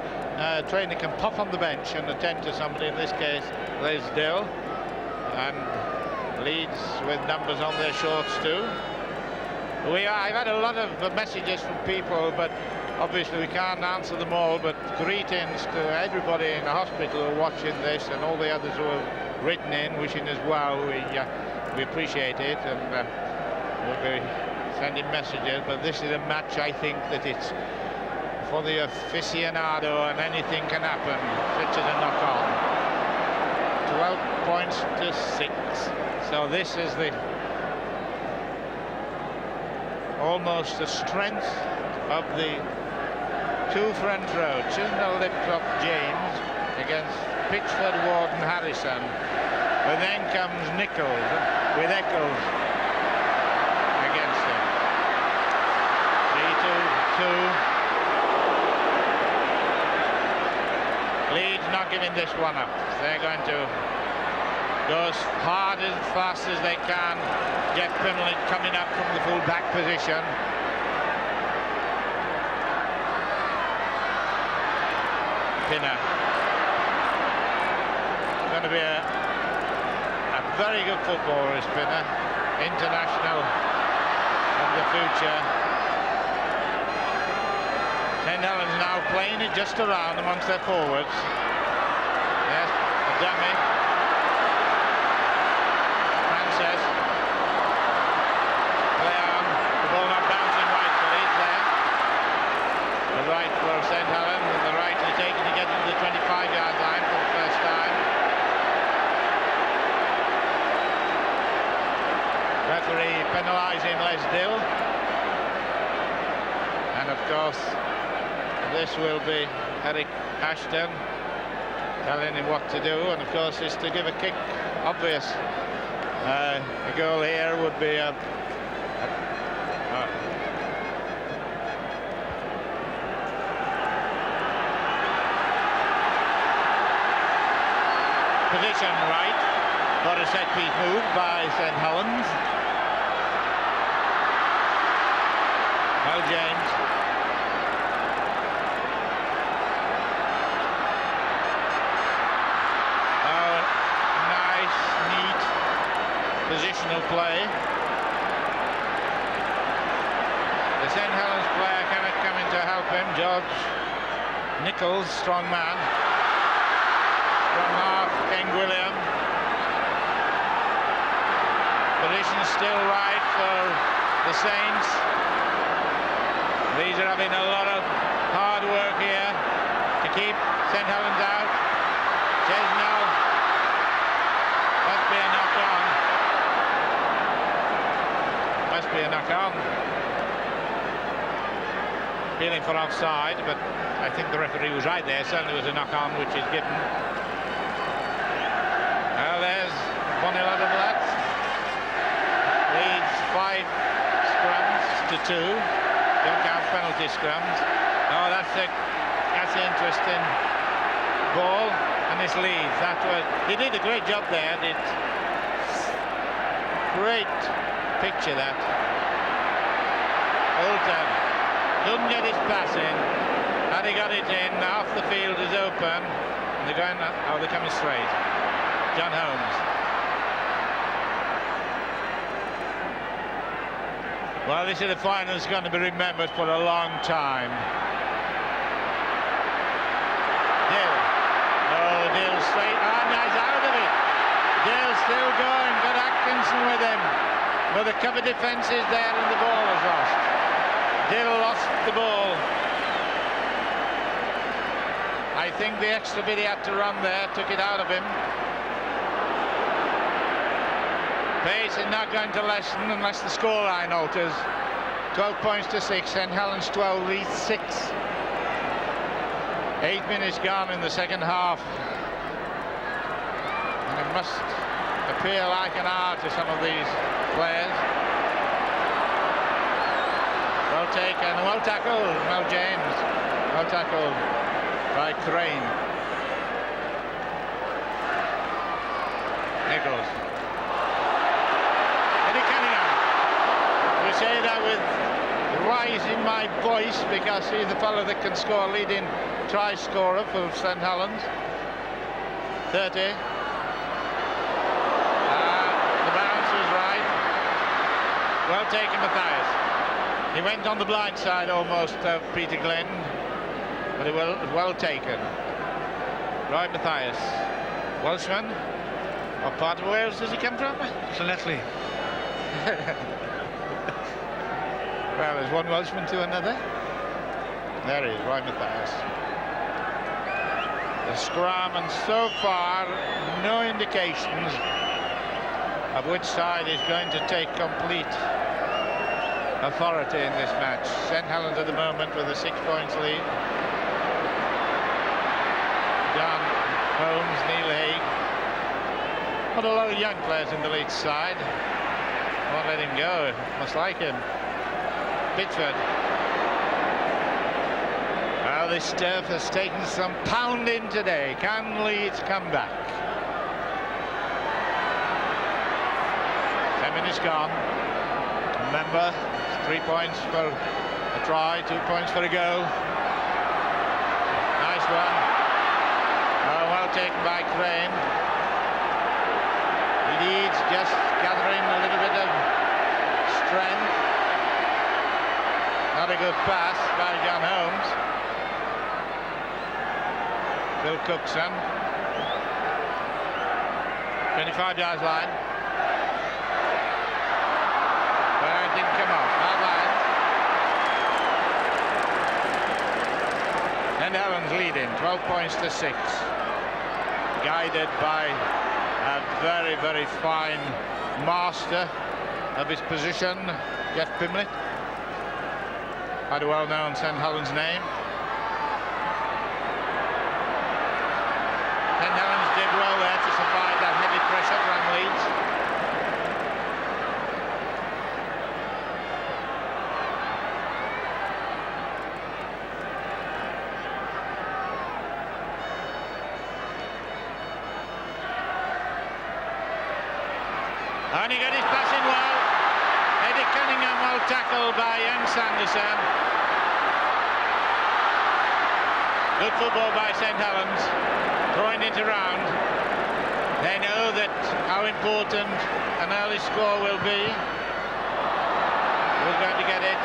trainer can pop on the bench and attend to somebody, in this case Les Dill, and Leeds with numbers on their shorts too. I've had a lot of messages from people, but obviously we can't answer them all, but greetings to everybody in the hospital who are watching this, and all the others who have written in wishing us well. We appreciate it, and we'll be sending messages, but this is a match, I think, that it's for the aficionado, and anything can happen, such as a knock-on. 12 points to 6, so this is the almost the strength of the 2 front row. Chisnell, Liptrop, James against Pitchford, Ward and Harrison. But then comes Nichols with Eccles against him. 3-2-2. Leeds not giving this one up. They're going to go as hard and fast as they can. Jeff Pimblett coming up from the full back position. Pinner. It's going to be a very good footballer, is Pinner. International of the future. St Helens now playing it just around amongst their forwards. Yes, a dummy. Frances. Play on. The ball not bouncing right for Leeds there. The right for St Helens, and the right is taken to get into the 25-yard line for the first time. Referee penalising Les Dill, and of course this will be Eric Ashton telling him what to do, and of course is to give a kick. Obvious. A goal here would be a position right for a set piece move by St Helens. Well, James. Oh, nice, neat positional play. The St Helens player cannot come in to help him. George Nichols, strong man. From half, King William. Position still right for the Saints. These are having a lot of hard work here to keep St Helens out. Says no. Must be a knock on. Must be a knock on. Feeling for offside, but I think the referee was right there. Certainly was a knock on, which is given. Well, there's 1-0 out of that. Leeds 5 scrums to 2. Don't count penalty scrums. Oh, that's the interesting ball, and this Leeds. He did a great job there. Did great picture that. Oldham couldn't get his pass in. Had he got it in, half the field is open, and they're going. Oh, they're coming straight. John Holmes. Well, this is the final that's going to be remembered for a long time. Dill. Oh, Dill straight. Ah, nice out of it. Dill still going. Got Atkinson with him. But the cover defence is there and the ball was lost. Dill lost the ball. I think the extra bit he had to run there took it out of him. Pace is not going to lessen unless the scoreline alters. 12 points to 6, St Helens 12, Leeds 6. 8 minutes gone in the second half. And it must appear like an hour to some of these players. Well taken, well tackled, Mel James. Well tackled by Crane. Nichols. I say that with rise in my voice because he's the fellow that can score, leading try scorer for St Helens. 30. The bounce was right. Well taken, Matthias. He went on the blind side almost of Peter Glenn, but it was well taken. Right, Matthias. Welshman. What part of Wales does he come from? Llanelli. Well, there's one Welshman to another. There he is, right, Matthias. The scrum, and so far, no indications of which side is going to take complete authority in this match. St Helens at the moment with a 6 points lead. John Holmes, Neil Haig. Got a lot of young players in the Leeds side. Won't let him go, must like him. Pitchford. Well, this turf has taken some pounding today. Can Leeds come back? 10 minutes gone. Remember, 3 points for a try, 2 points for a go. Nice one. Oh, well taken by Crane. Leeds just gathering a little bit of strength. Not a good pass by John Holmes. Bill Cookson. 25 yards line. But it didn't come off. That line. And Helens leading, 12 points to 6. Guided by a very, very fine master of his position, Jeff Pimlett. Quite a well-known St Helens name. St Helens did well there to survive that heavy pressure from Leeds. And he got his passing well. Eddie Cunningham well tackled by young Sanderson. Good football by St Helens, throwing it around. They know that how important an early score will be. Who's going to get it?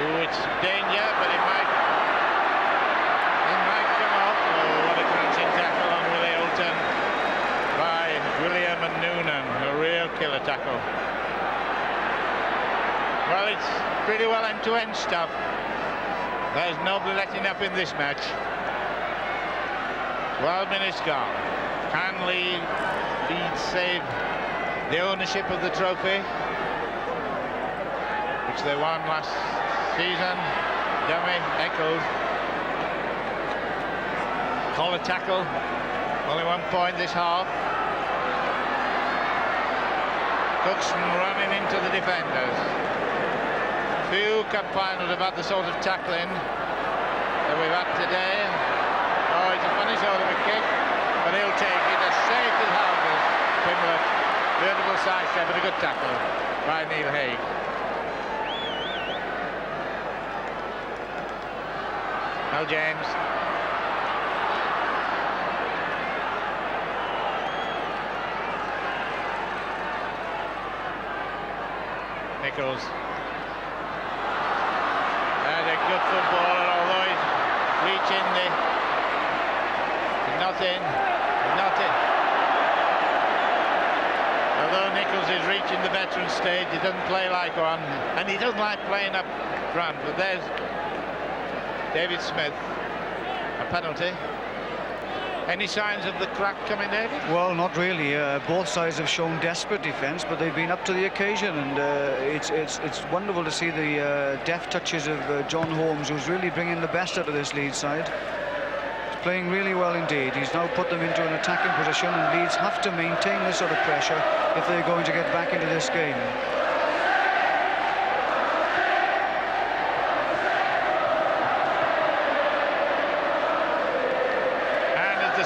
Oh, it's danger, but it might come off. Oh, what a crunching tackle on Willie Olton by William and Noonan, a real killer tackle. Well, it's pretty well end-to-end stuff. There's nobody letting up in this match. 12 minutes gone. Can Leeds save the ownership of the trophy, which they won last season? Dummy, Eccles. Collar tackle. Only 1 point this half. Cookson running into the defenders. Few cup finals have had the sort of tackling that we've had today. Oh, it's a funny sort of a kick, but he'll take it as safe as houses. Pimlet, beautiful sidestep, but a good tackle by Neil Haig. Now James. Nichols. And a good footballer, although he's reaching the nothing. Although Nichols is reaching the veteran stage, he doesn't play like one, and he doesn't like playing up front. But there's David Smith, a penalty. Any signs of the crack coming, David? Well, not really. Both sides have shown desperate defence, but they've been up to the occasion, and it's wonderful to see the deft touches of John Holmes, who's really bringing the best out of this Leeds side. He's playing really well indeed. He's now put them into an attacking position, and Leeds have to maintain this sort of pressure if they're going to get back into this game.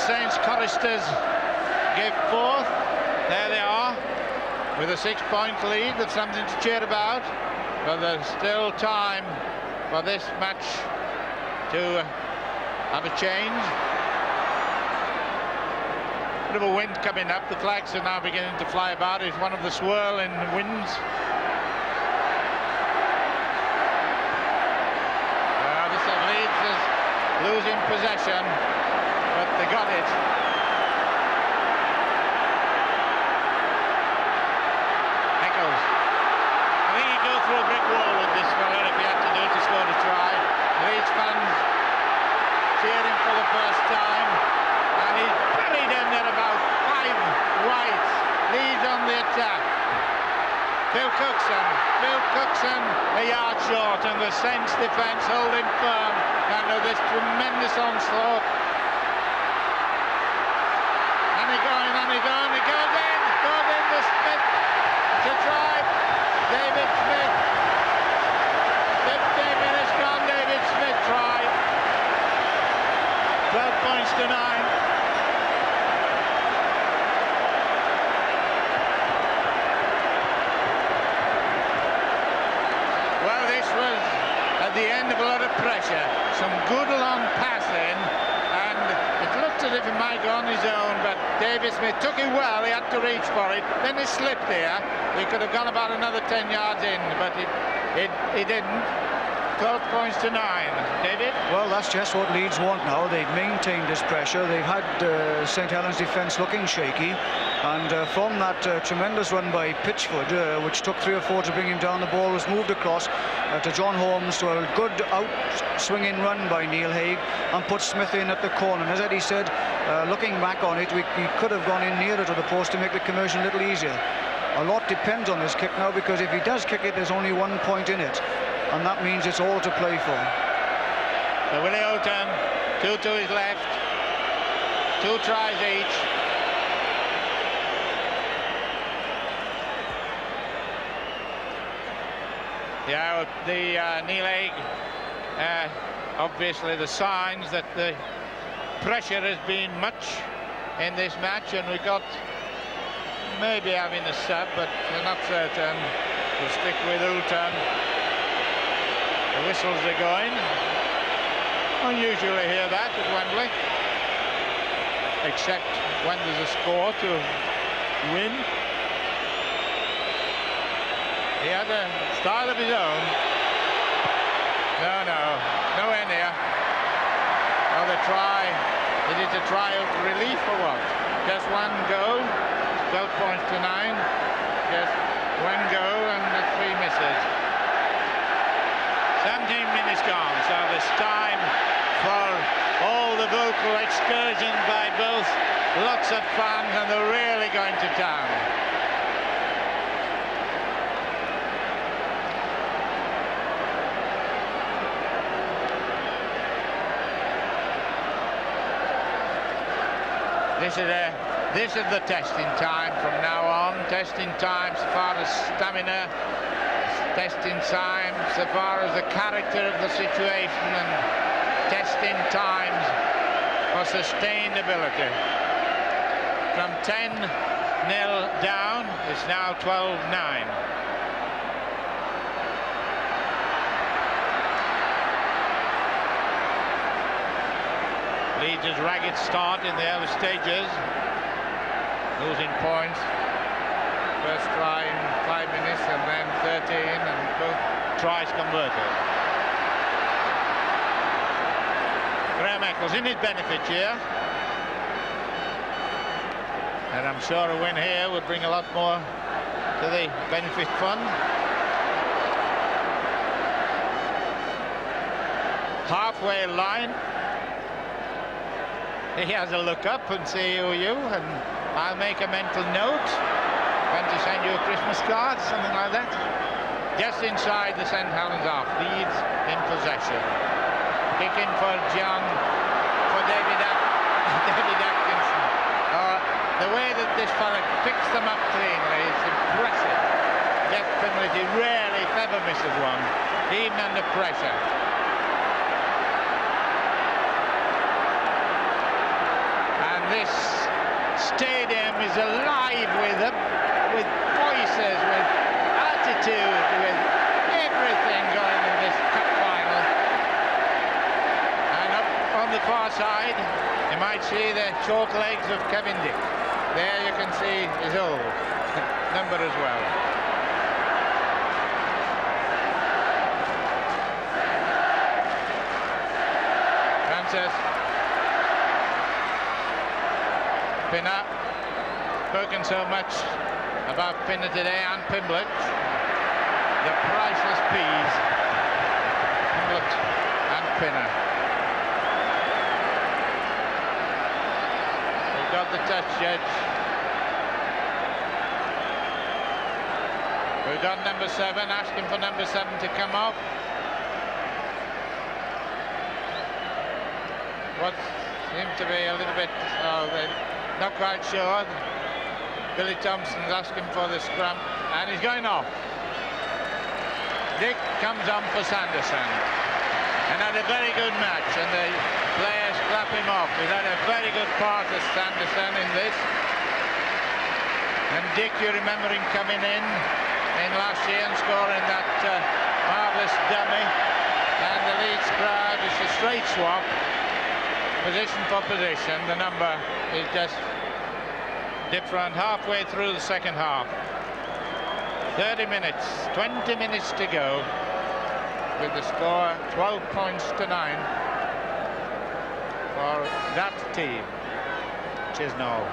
Saints choristers give forth. There they are with a 6-point lead. That's something to cheer about, but there's still time for this match to have a change. Bit of a wind coming up. The flags are now beginning to fly about. It's one of the swirling winds. This Leeds is losing possession, but they got it. Eccles. I think he'd go through a brick wall with this fella if he had to do it to score a try. Leeds fans cheering for the first time, and he's buried in there about 5 whites. Leeds on the attack. Phil Cookson a yard short, and the Saints defence holding firm under this tremendous onslaught. And he goes in to Smith to try. David Smith. 15 minutes gone, David Smith tried. 12 points to 9. Well, this was at the end of a lot of pressure. Some good long passing, and it looked as if he might go on his own, but David Smith took it well. He had to reach for it. Then he slipped there. He could have gone about another 10 yards in, but he didn't. 12 points to 9. David? Well, that's just what Leeds want now. They've maintained this pressure. They've had St Helens' defence looking shaky, and from that tremendous run by Pitchford, which took 3 or 4 to bring him down, the ball was moved across to John Holmes, to a good out-swinging run by Neil Haig, and put Smith in at the corner. And as Eddie said, looking back on it, we could have gone in nearer to the post to make the conversion a little easier. A lot depends on this kick now, because if he does kick it, there's only 1 point in it, and that means it's all to play for. So Willie Olton, 2 to his left, 2 tries each. Yeah, the knee leg, obviously the signs that the pressure has been much in this match, and we got maybe having a sub, but we're not certain. We'll stick with Ulton. The whistles are going. Unusually hear that at Wembley, except when there's a score to win. He had a style of his own. Nowhere near. Oh, the try. Is it a try of relief or what? Just one goal, 12 points to 9. Just one goal and the 3 misses. 17 minutes gone, so there's time for all the vocal excursions by both. Lots of fans, and they're really going to town. This is the testing time from now on. Testing time so far as stamina, testing time so far as the character of the situation, and testing times for sustained ability. From 10-0 down, it's now 12-9. Leeds' ragged start in the early stages, losing points. First try in 5 minutes and then 13, and both tries converted. Graham Eccles in his benefit here, and I'm sure a win here would bring a lot more to the benefit fund. Halfway line. He has a look up and say, "Oh, you," and I'll make a mental note when to send you a Christmas card, something like that. Just inside the St. Helens half, Leeds in possession. Kicking for John, for David Atkinson. The way that this fella picks them up cleanly is impressive. Jeff Pimlett rarely, if ever, misses one, even under pressure. This stadium is alive with voices, with attitude, with everything going in this cup final. And up on the far side, you might see the short legs of Kevin Dick. There you can see his old number as well. Francis. Pinner, spoken so much about Pinner today, and Pimblett, the priceless peas, Pimblett and Pinner. We've got the touch, Judge. We've got number 7, asking for number 7 to come off. What seemed to be a little bit, not quite sure. Billy Thompson's asking for the scrum, and he's going off. Dick comes on for Sanderson, and had a very good match, and the players clap him off. He's had a very good part of Sanderson in this. And Dick, you remember him coming in last year and scoring that marvellous dummy, and the Leeds crowd, it's a straight swap. Position for position, the number is just different halfway through the second half. 30 minutes, 20 minutes to go, with the score 12 points to 9 for that team, Chisnall.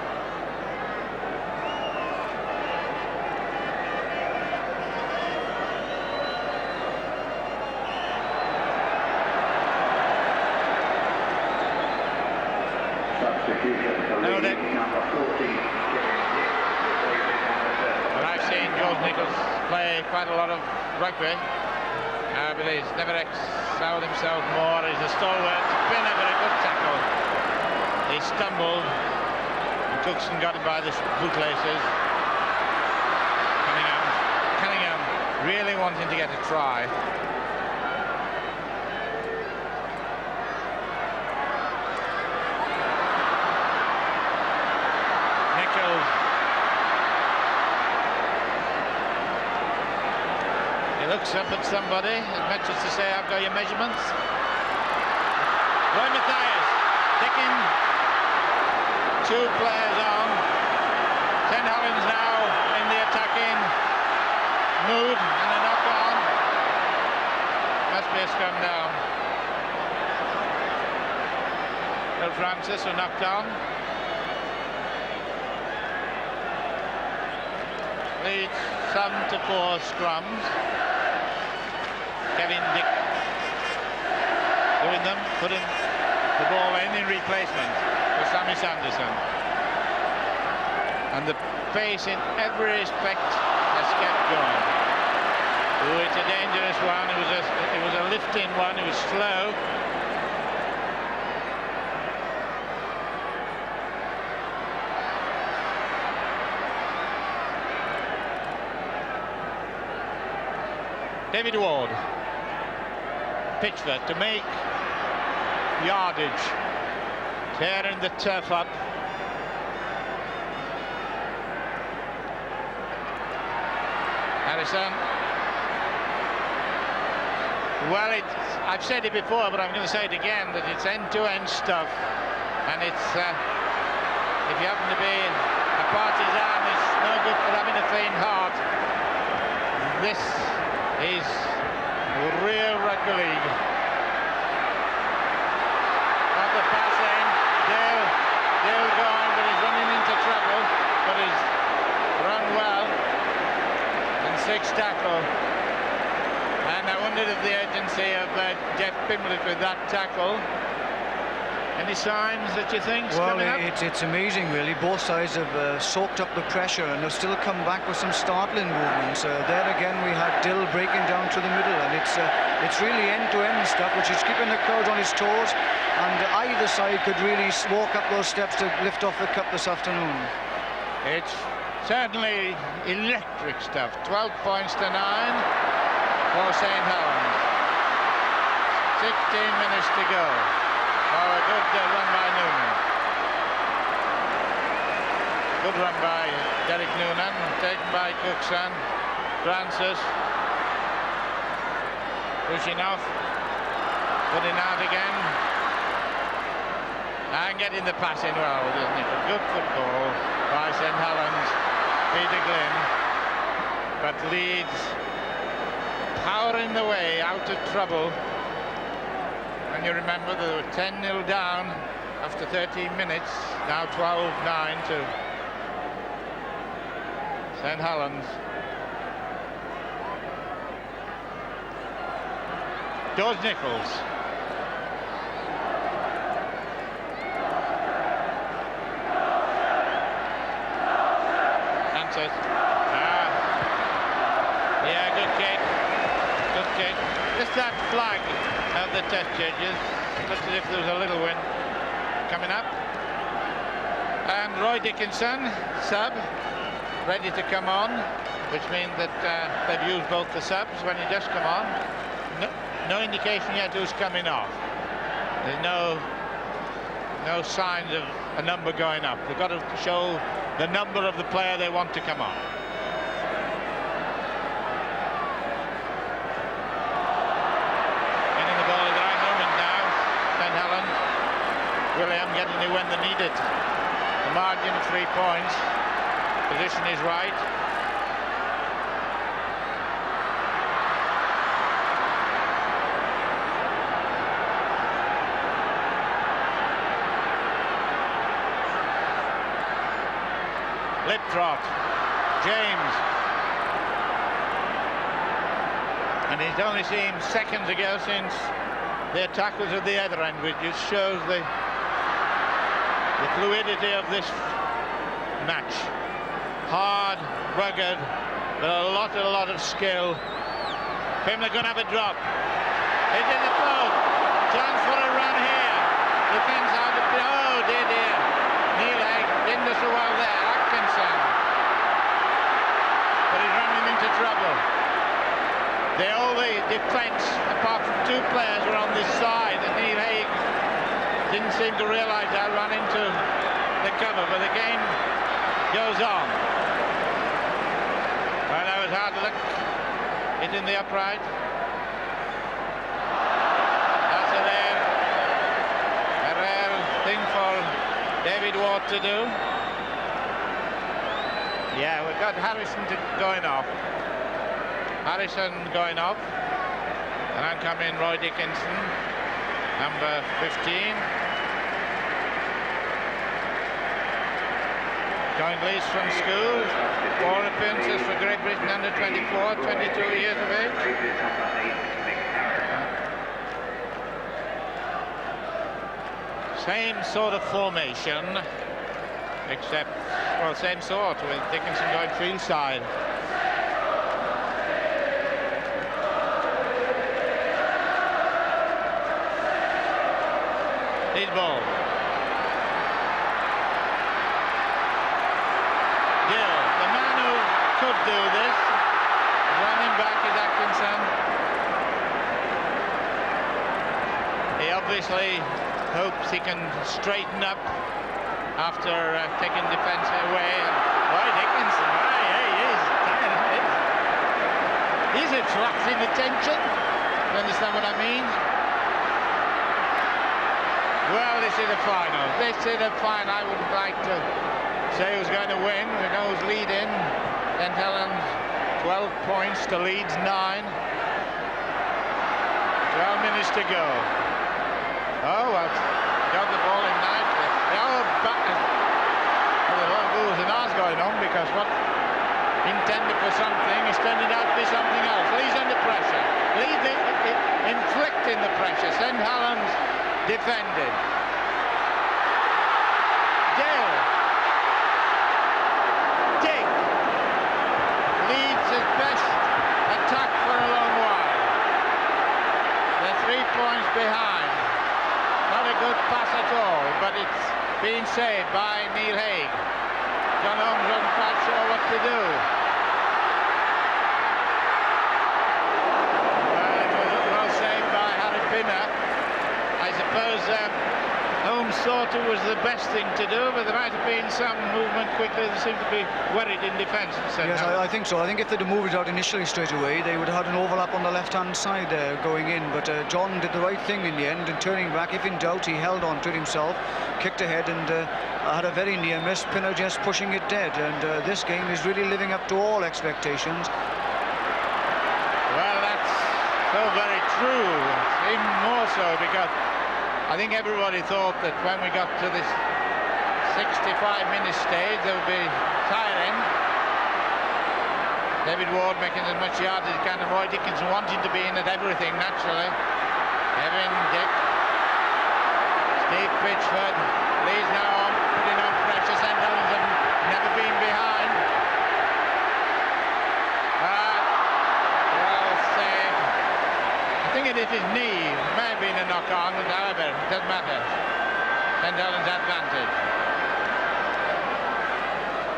Well, I've seen George Nichols play quite a lot of rugby, but he's never excelled himself more. He's a stalwart. Been a very good tackle. He They stumbled, and Cookson got him by the bootlaces. Cunningham really wanting to get a try. Nichols. He looks up at somebody, as much as to say, I've got your measurements. Roy Mathias taking 2 players on. St Helens now in the attacking mood, and a knock on. Must be a scrum down. Bill Francis who knocked on. Leeds 7-4 scrums. Kevin Dick doing them, putting the ball in replacement for Sammy Sanderson. And the pace in every respect has kept going. Oh, it's a dangerous one. It was a lifting one. It was slow. David Ward, Pitchford to make yardage, tearing the turf up. Harrison. Well, I've said it before, but I'm going to say it again, that it's end-to-end stuff, and it's if you happen to be a partisan, it's no good for having a faint heart. This is real rugby league. Got the pass in, Dale going, but he's running into trouble, but he's run well, and 6 tackle. And I wondered if the urgency of Jeff Pimblett with that tackle. Any signs that you think's coming up? It's amazing, really. Both sides have soaked up the pressure and have still come back with some startling movements. There again, we had Dill breaking down through the middle, and it's really end-to-end stuff, which is keeping the crowd on his toes. And either side could really walk up those steps to lift off the cup this afternoon. It's certainly electric stuff. 12 points to 9 for St Helens. 16 minutes to go. Oh, a good run by Noonan. Good run by Derek Noonan, taken by Cookson. Francis pushing off, putting out again, and getting the passing well, doesn't it? Good football by St Helens, Peter Glynn, but Leeds powering the way out of trouble. And you remember they were 10-0 down after 13 minutes, now 12-9 to St Helens. George Nichols. Francis. Yeah, good kick. Good kick. Just that flag of the test judges. Looks as if there was a little wind coming up. And Roy Dickinson, sub, ready to come on, which means that they've used both the subs when he does come on. No indication yet who's coming off. There's no signs of a number going up. They've got to show the number of the player they want to come on. Getting the ball at the right moment now. St Helens. William getting it when they need it. The margin of 3 points. Position is right. Lip trot, James, and it only seemed seconds ago since the attack was at the other end, which just shows the fluidity of this match. Hard, rugged, but a lot of skill. Pimblett going to have a drop. It's in the post. Chance for a run here. Defence out of play. Oh dear. seem to realise I ran into the cover, but the game goes on. Well, that was hard luck. Hitting the upright. That's a rare thing for David Ward to do. Yeah, we've got Harrison going off. Harrison going off. And I'm coming Roy Dickinson, number 15. Going Leeds from school. 4 appearances for Great Britain under 24, 22 years of age. Same sort of formation, except, well, same sort, with Dickinson going field side. Lead ball. Gill, the man who could do this, running back is Atkinson. He obviously hopes he can straighten up after taking defence away. Roy Dickinson, he's attracting attention. You understand what I mean? Well, this is the final. This is the final. I wouldn't like to say who's going to win. We know who's leading. St Helens 12 points to Leeds 9. 12 minutes to go. Oh, well, got the ball in nicely. Oh, back. Well, there's a lot of oohs and ahs going on, because what intended for something is turning out to be something else. Leeds under pressure. Leeds inflicting the pressure. St Helens defending. Gill. Dick. Leeds his best attack for a long while. They're 3 points behind. Not a good pass at all, but it's being saved by Neil Haig. John Holmes wasn't quite sure what to do. Well, it was well saved by Harry Pinner. I suppose Holmes thought it was the best thing to do, but there might have been some movement quickly. They seemed to be worried in defence. Yes, I think so. I think if they'd have moved it out initially straight away, they would have had an overlap on the left-hand side there going in. But John did the right thing in the end, and turning back, if in doubt, he held on to it himself, kicked ahead, and had a very near miss. Pinner just pushing it dead. And this game is really living up to all expectations. Well, that's so very true. Even more so, because I think everybody thought that when we got to this 65-minute stage, there would be tiring. David Ward making as much yard as he can, and Roy Dickinson wanting to be in at everything, naturally. Kevin, Dick, Steve Pitchford, Leeds now on, putting on pressure. St Helens have never been behind. Well saved. I think it is his knee. It may have been a knock-on, but however, it doesn't matter. St Helens advantage.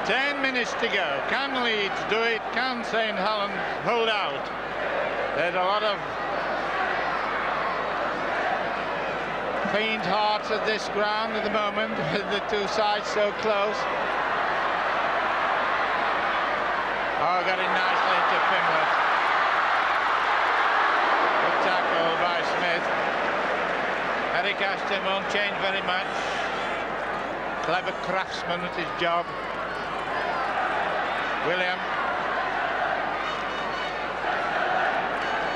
10 minutes to go. Can Leeds do it? Can St Helens hold out? There's a lot of faint hearts at this ground at the moment, with the two sides so close. Oh, got it nicely to Fimlett. Good tackle by Smith. Eric Ashton won't change very much. Clever craftsman at his job. William.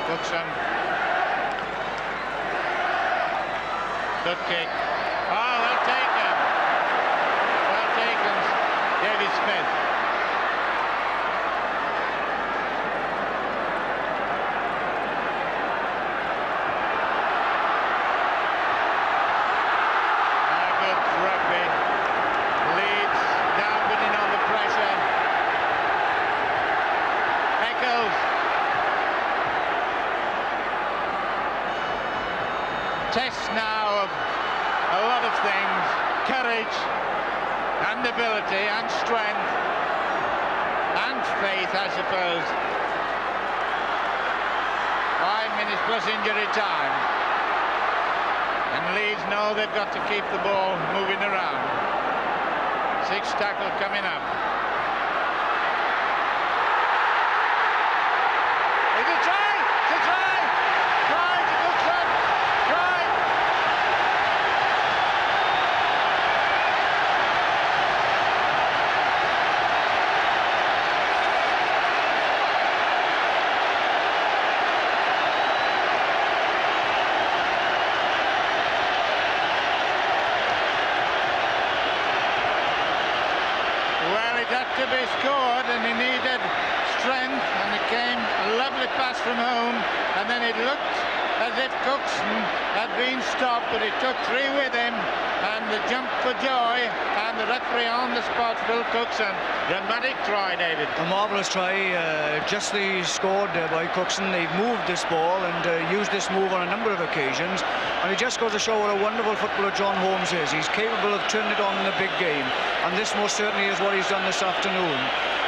Cookson. Good kick. Oh, well taken. Well taken, David Smith. Good rugby. Leeds now winning on the pressure. Echoes. Test now of a lot of things, courage and ability and strength and faith, I suppose. 5 minutes plus injury time. And Leeds know they've got to keep the ball moving around. 6th tackle coming up. It's a try! It's a try! Try! It's a good shot! Try! Well, it had to be scored and he needed strength, and it came a lovely pass from home, and then it looked as if Cookson had been stopped, but he took 3 with him, and the jump for joy, and the referee on the spot, Phil Cookson. Dramatic try, David. A marvellous try, justly scored by Cookson. They've moved this ball and used this move on a number of occasions, and it just goes to show what a wonderful footballer John Holmes is. He's capable of turning it on in a big game, and this most certainly is what he's done this afternoon.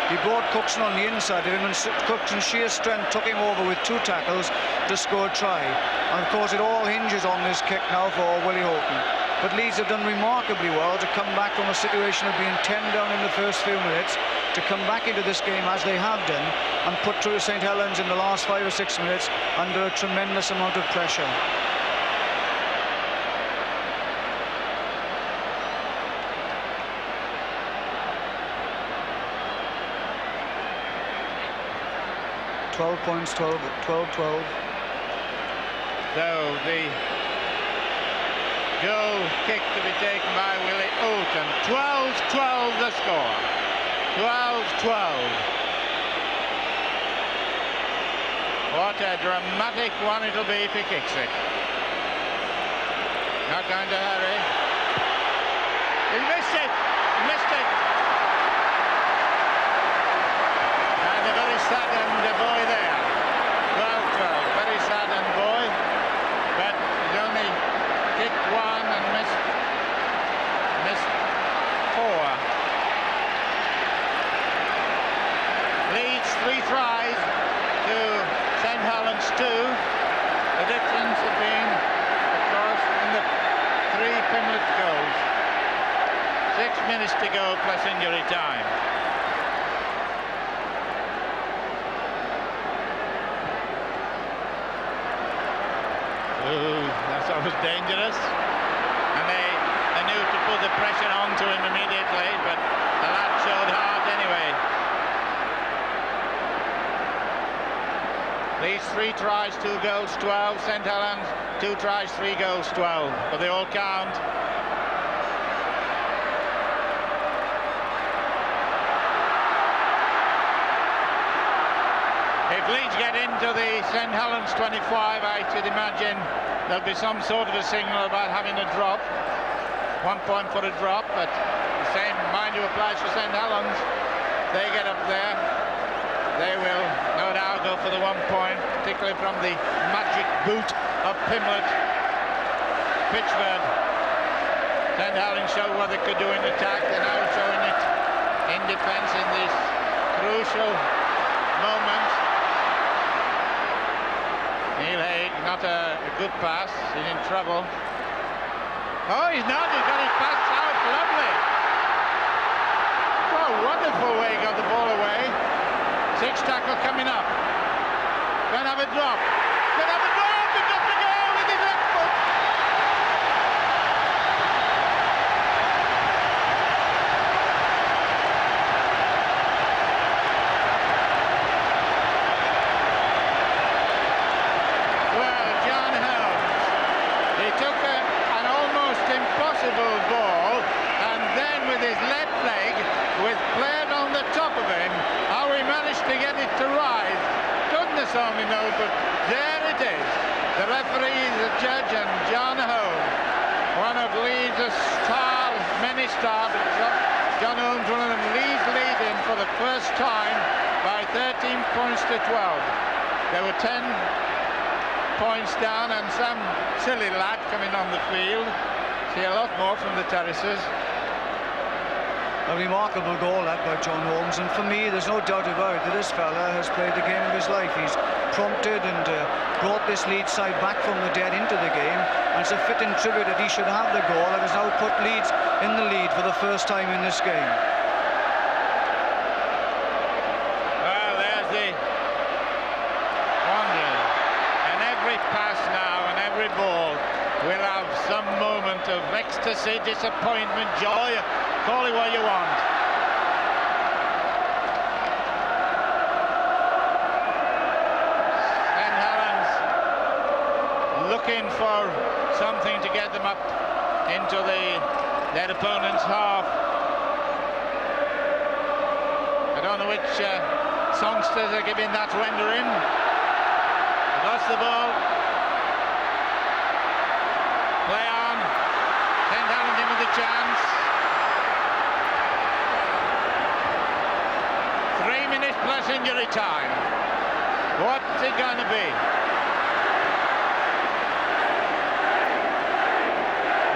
He brought Cookson on the inside of him, and Cookson's sheer strength took him over with 2 tackles to score a try. And of course it all hinges on this kick now for Willie Houghton. But Leeds have done remarkably well to come back from a situation of being 10 down in the first few minutes, to come back into this game as they have done, and put through St Helens in the last 5 or 6 minutes under a tremendous amount of pressure. Points, 12-12. So the goal kick to be taken by Willie Houghton. 12-12 the score. 12-12. What a dramatic one it'll be if he kicks it. Not going to hurry. He missed it. He missed it. And a very saddened boy there. 12-12. Very saddened boy. But he's only kicked 1 and missed 4. Leeds 3 tries to St Helens 2. The difference has been, of course, in the 3 Pimlet goals. 6 minutes to go plus injury time. Ooh, that's always dangerous. And they knew to put the pressure onto him immediately, but the lad showed heart anyway. These 3 tries, 2 goals, 12. St Helens, 2 tries, 3 goals, 12. But they all count. If Leeds get into the St Helens 25, I should imagine there'll be some sort of a signal about having a drop. 1 point for a drop, but the same, mind you, applies for St Helens. They get up there, they will no doubt go for the 1 point, particularly from the magic boot of Pimlet. Pitchford. St Helens showed what they could do in attack, they're now showing it in defence in this crucial moment. Neil Haig, not a good pass, he's in trouble. Oh, he's not, he's got his pass out, lovely. Oh, wonderful way he got the ball away. 6th tackle coming up. Gonna have a drop. Gonna have a drop, he got the goal with his left foot. Ball, and then with his left leg, with players on the top of him, how he managed to get it to rise, goodness only knows, but there it is. The referee is the judge, and John Holmes, one of Leeds' stars, many stars, John Holmes, one of them, Leeds leading for the first time by 13 points to 12. There were 10 points down, and some silly lad coming on the field. See a lot more from the terraces. A remarkable goal that by John Holmes, and for me there's no doubt about it that this fella has played the game of his life. He's prompted and brought this Leeds side back from the dead into the game, and it's a fitting tribute that he should have the goal that has now put Leeds in the lead for the first time in this game. Well, there's the Wanderers, and every pass now and every ball will have some moment of ecstasy, disappointment, joy, call it what you want. St Helens looking for something to get them up into their opponent's half. I don't know which songsters are giving that render in. Lost the ball. Play on. St Helens in with the chance. 3 minutes plus injury time. What's it going to be?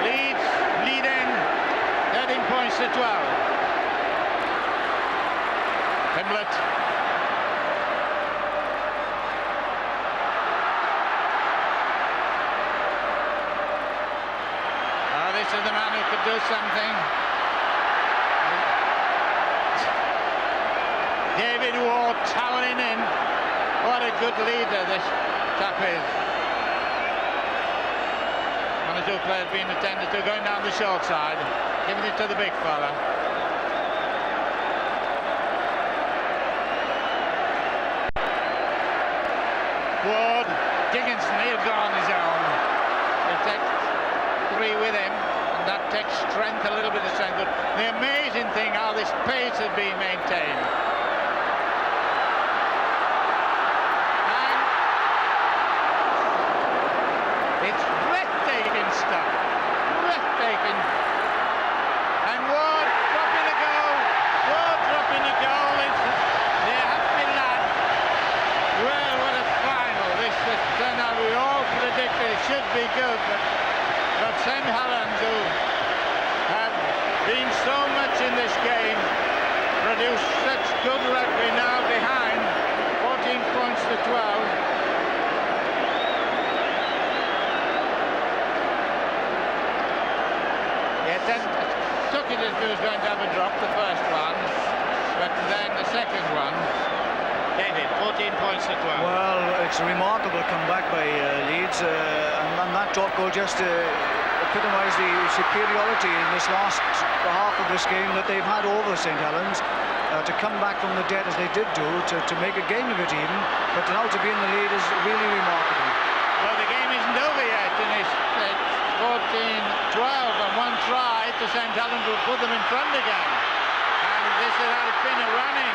Leeds leading 13 points to 12. Pimblett. This is the man who could do something. David Ward towering in. What a good leader this chap is. One or two players being attended to, going down the short side, giving it to the big fella. Ward, Dickinson, he'll go on his own. He'll take three with him, and that takes strength, a little bit of strength. But the amazing thing, how this pace has been maintained. It's breathtaking stuff. Breathtaking. And Ward dropping a goal. Ward dropping a goal. It's the happy lad. Well, what a final. This turned out, we all predicted it should be good, but St Helens, who have been so much in this game, produced such good rugby, now behind 14 points to 12. Took it as he was going to have a drop, the first one, but then the second one, David, 14 points to 12. Well, it's a remarkable comeback by Leeds, and that drop goal just epitomised the superiority in this last half of this game that they've had over St Helens. To come back from the dead as they did do, to make a game of it even, but now to be in the lead is really remarkable. Well, the game isn't over yet, and it's 14-12, and one try to St Helens will put them in front again. And this is Alpina running,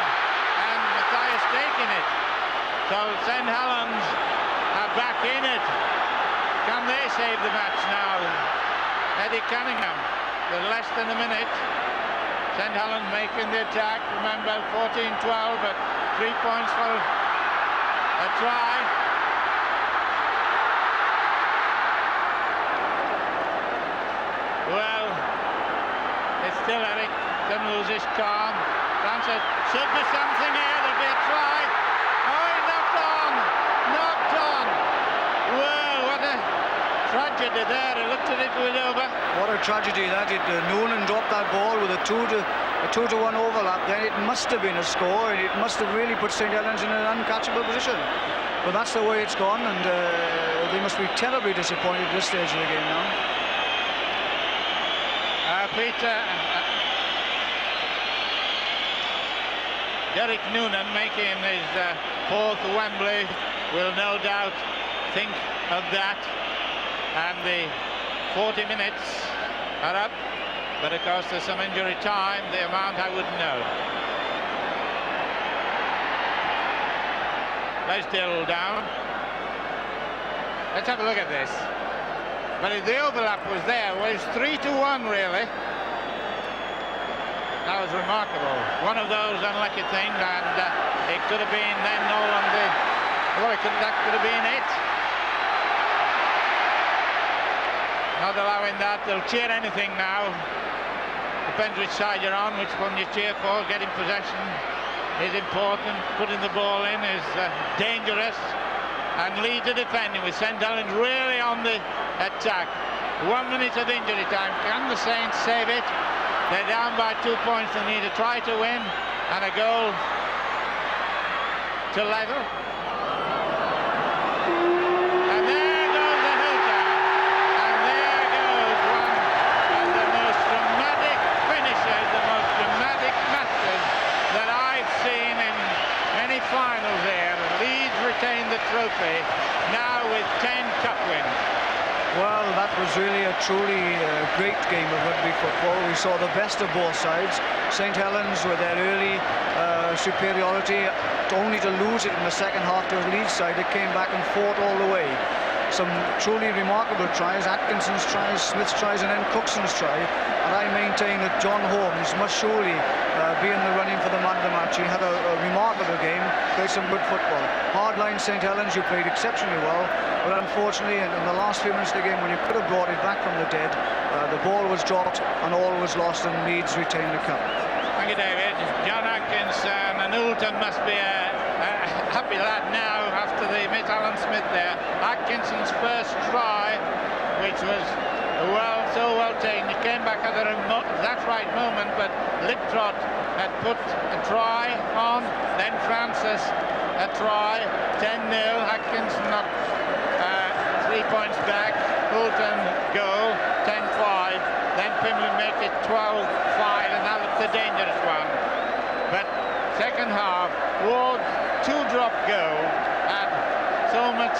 and Matthias taking it. So St Helens are back in it. Can they save the match now? Eddie Cunningham, with less than a minute. St Helens making the attack. Remember, 14-12, but 3 points for a try. Well, it's still Eric. Doesn't lose his calm. Francis, should be something here. There'll be a try. Oh, he knocked on. Knocked on. Well, what a tragedy there. He looked at it with over. What a tragedy that it. Noonan dropped that ball with a 2-to-1 overlap. Then it must have been a score, and it must have really put St Helens in an uncatchable position. But that's the way it's gone, and they must be terribly disappointed at this stage of the game now. Peter, Derek Noonan making his fourth Wembley will no doubt think of that, and the 40 minutes are up, but of course there's some injury time, the amount I wouldn't know. They're still down. Let's have a look at this. But if the overlap was there, well, it's 3-1 really. That was remarkable. One of those unlucky things, and it could have been then all on the. Well, that could have been it. Not allowing that. They'll cheer anything now. Depends which side you're on, which one you cheer for. Getting possession is important. Putting the ball in is dangerous. And Leeds are defending with St Helens really on the attack. 1 minute of injury time. Can the Saints save it? They're down by 2 points. They need to try to win. And a goal to level. And there goes the hooker. And there goes one of the most dramatic finishers, the most dramatic masters that I've seen in many finals there. Leeds retain the trophy now with 10 cup wins. Well, that was really a truly great game of rugby football. We saw the best of both sides. St Helens with their early superiority, only to lose it in the second half to the Leeds side that came back and fought all the way. Some truly remarkable tries, Atkinson's tries, Smith's tries, and then Cookson's try. And I maintain that John Holmes must surely be in the running for the man of the match. He had a remarkable game, played some good football. Hardline St Helens, you played exceptionally well, but unfortunately in the last few minutes of the game, when you could have brought it back from the dead, the ball was dropped and all was lost, and Leeds retained the cup. Thank you, David. John Atkinson and Oulton must be a happy lad now after they met Alan Smith there. Atkinson's first try, which was so well taken. He came back at that right moment, but Liptrot had put a try on, then Francis a try, 10-0. Atkinson knocked 3 points back. Oulton goal, 10-5. Then Pimlin make it 12-5, and that was the dangerous one. But second half, Ward's 2-drop goal had so much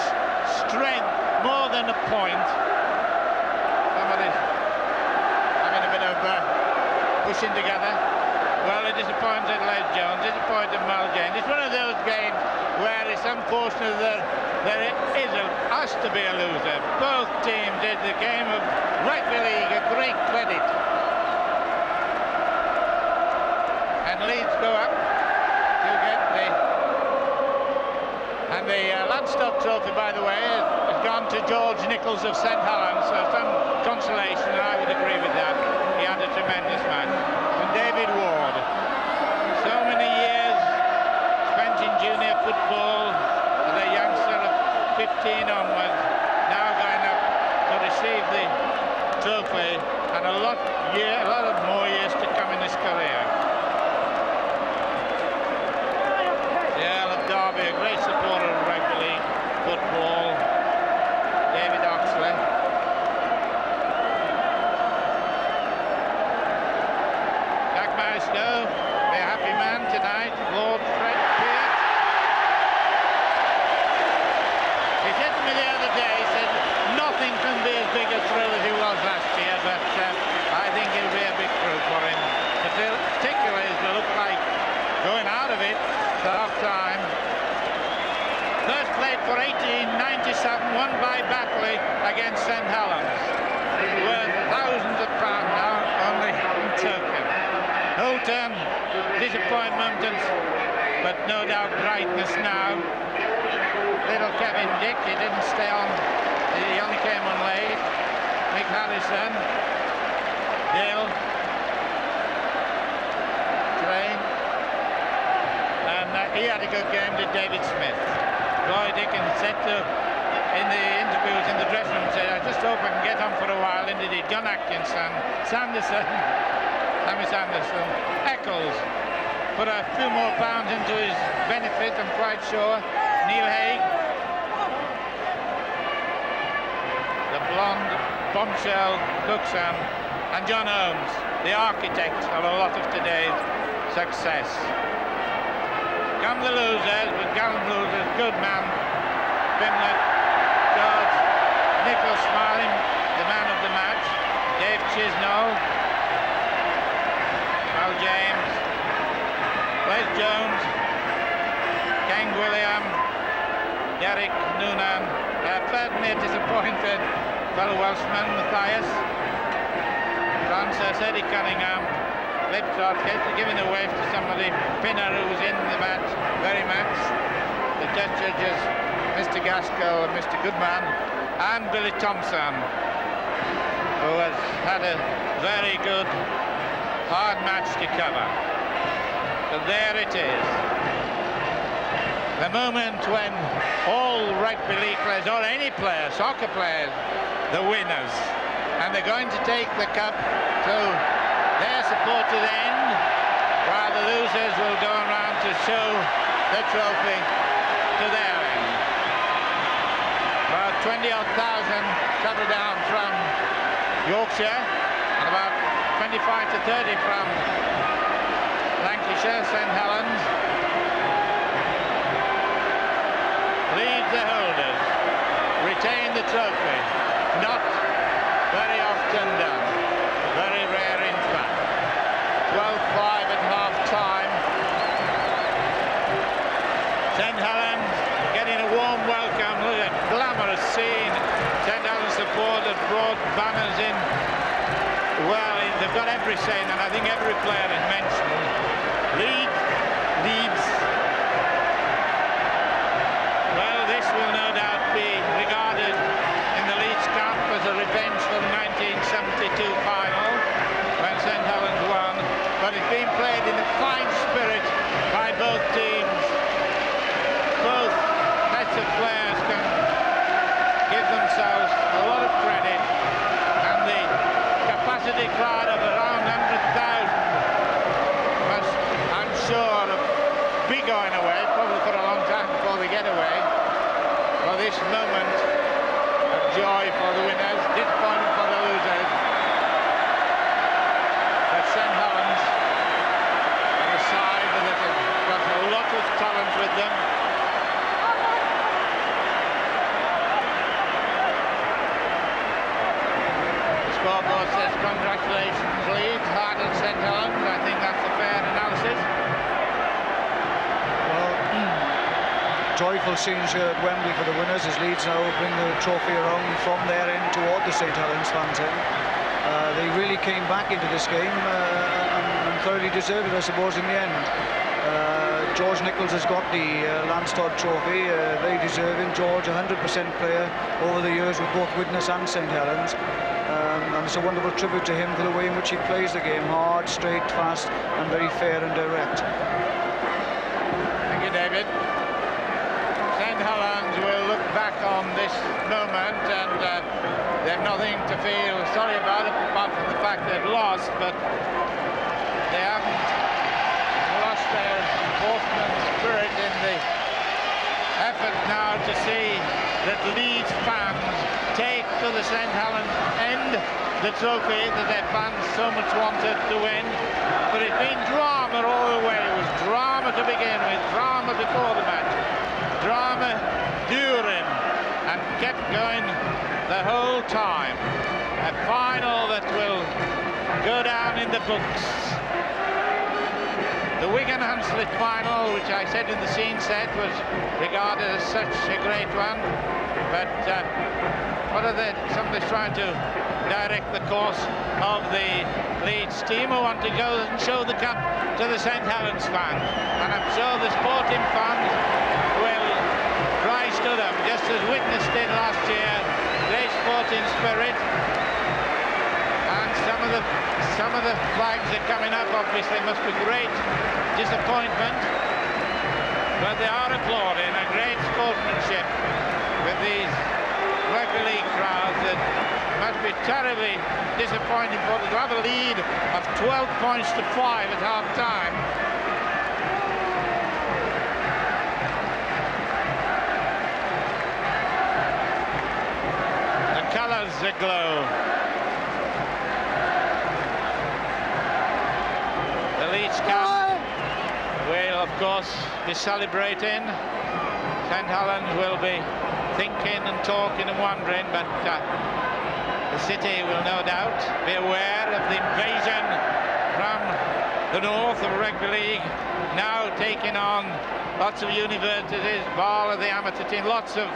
strength, more than a point. Somebody's having a bit of pushing together. Well, it disappointed Les Jones, disappointed Mal James. It's one of those games where it's unfortunate that there has to be a loser. Both teams did the game of rugby league a great credit. And Leeds go up to get the Ladstock Trophy, by the way, has gone to George Nichols of St Helens, so some consolation, and I would agree with that. He had a tremendous match. And David Ward, so many years spent in junior football as a youngster of 15 onwards, now going up to receive the trophy, and a lot of more years to come in his career. Derby, a great supporter of rugby league football. David Oxley. Jack Marisco, be a happy man tonight. Lord Fred Peart. He said to me the other day, he said, nothing can be as big a thrill as he was last year, but I think it'll be a big thrill for him. Particularly as they look like going out of it at half time. First played for 1897, won by Batley against St Helens. Worth thousands of pounds now, only in token. Oulton, disappointment, but no doubt brightness now. Little Kevin Dick, he didn't stay on, he only came on late. Mick Harrison, Dale, Train, and he had a good game, did David Smith. Roy Dickens said in the interviews in the dressing room, said, I just hope I can get on for a while. And he did. John Atkinson, Sammy Sanderson, Eccles put a few more pounds into his benefit, I'm quite sure. Neil Haig, the blonde bombshell Cookson, and John Holmes, the architect of a lot of today's success. Come the losers, but gallant losers, good man, Pimlet, George, Nichols Smiling, the man of the match, Dave Chisnall, Al James, Les Jones, King William, Derek Noonan, certainly a disappointed fellow Welshman, Matthias, Francis, Eddie Cunningham, Liptrot giving away to somebody, Pinner, who was in the match very much. The test judges, Mr. Gaskell and Mr. Goodman, and Billy Thompson, who has had a very good hard match to cover. But there it is. The moment when all rugby league players, or any player, soccer players, the winners, and they're going to take the cup to their supporters' end, while the losers will go around to show the trophy to their end. About 20-odd thousand travel down from Yorkshire, and about 25 to 30 from Lancashire, St Helens. Leeds the holders, retain the trophy. Not very often done, very rare in fact. 12-5 at half-time. St Helens getting a warm welcome. Look at that glamorous scene. St Helens supporters brought banners in. Well, they've got every saying, and I think every player is mentioned. Leeds. Well, this will no doubt be regarded in the Leeds camp as a revenge for the 1972 final when St Helens won. But it's been played in a fine spirit by both teams. Both sets of players can give themselves a lot of credit, and the capacity crowd of around 100,000 must, I'm sure, be going away, probably for a long time before they get away, for this moment of joy for the winners, disappointment for the losers. But St Helens on the side that has got a lot of talent with them. The scoreboard says congratulations Leeds, hard on St Helens. I think that's a fair analysis. Joyful scenes here at Wembley for the winners as Leeds now bring the trophy around from their end toward the St Helens fans' end. They really came back into this game and thoroughly deserved it, I suppose, in the end. George Nichols has got the Lance Todd trophy, very deserving. George, 100% player over the years with both Widnes and St Helens. And it's a wonderful tribute to him for the way in which he plays the game, hard, straight, fast and very fair and direct. Thank you, David. St Helens will look back on this moment and they've nothing to feel sorry about it apart from the fact they've lost, but they haven't lost their sportsman spirit in the effort now to see that Leeds fans take to the St Helens end the trophy that their fans so much wanted to win. But it's been drama all the way. It was drama to begin with, drama before the match, drama during, and kept going the whole time. A final that will go down in the books. The Wigan-Hunslet final, which I said in the scene set, was regarded as such a great one. But what are they? Somebody's trying to direct the course of the Leeds team who want to go and show the cup to the St Helens fans. And I'm sure the sporting fans will rise to them, just as Widnes did last year. Great sporting spirit. And some of the flags are coming up, obviously must be great disappointment, but they are applauding a great sportsmanship with these rugby league crowds that must be terribly disappointing for them to have a lead of 12 points to 5 at half time. The colours aglow. The Leeds camp will, of course, be celebrating. St Helens will be thinking and talking and wondering, but the city will no doubt be aware of the invasion from the north of Rugby League, now taking on lots of universities, bar of the amateur team, lots of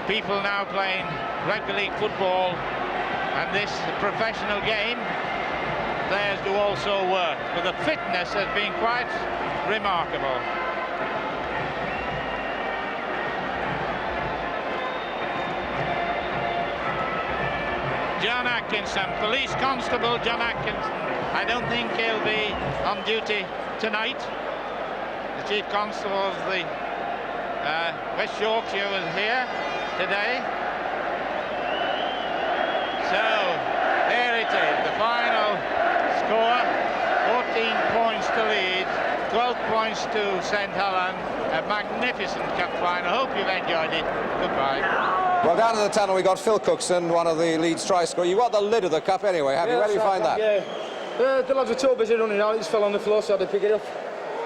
people now playing Rugby League football, and this professional game. Players do also work, but the fitness has been quite remarkable. John Atkins and Police Constable John Atkinson. I don't think he'll be on duty tonight. The Chief Constable of the West Yorkshire was here today. So there it is, the final score, 14 points to Leeds, 12 points to St Helens. A magnificent cup final. Hope you've enjoyed it. Goodbye. Well, down in the tunnel we got Phil Cookson, one of the Leeds try scorers. You got the lid of the cup anyway, have you? Where do you find that? Yeah, the lads were too busy running out. It just fell on the floor, so I had to pick it up.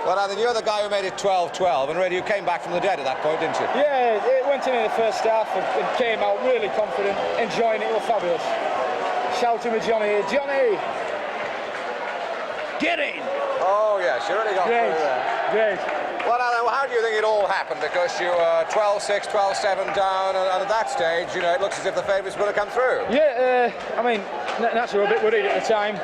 Well, Nathan, you're the guy who made it 12-12, and really you came back from the dead at that point, didn't you? Yeah, it went in the first half and came out really confident, enjoying it. It was fabulous. Shouting with Johnny here, Johnny! Get in! Oh, yes, you really got Great, through there. great. Well, Alan, how do you think it all happened? Because you were 12-6, 12-7 down, and at that stage, you know, it looks as if the favourites were going to come through. Yeah, I mean, naturally, we were a bit worried at the time.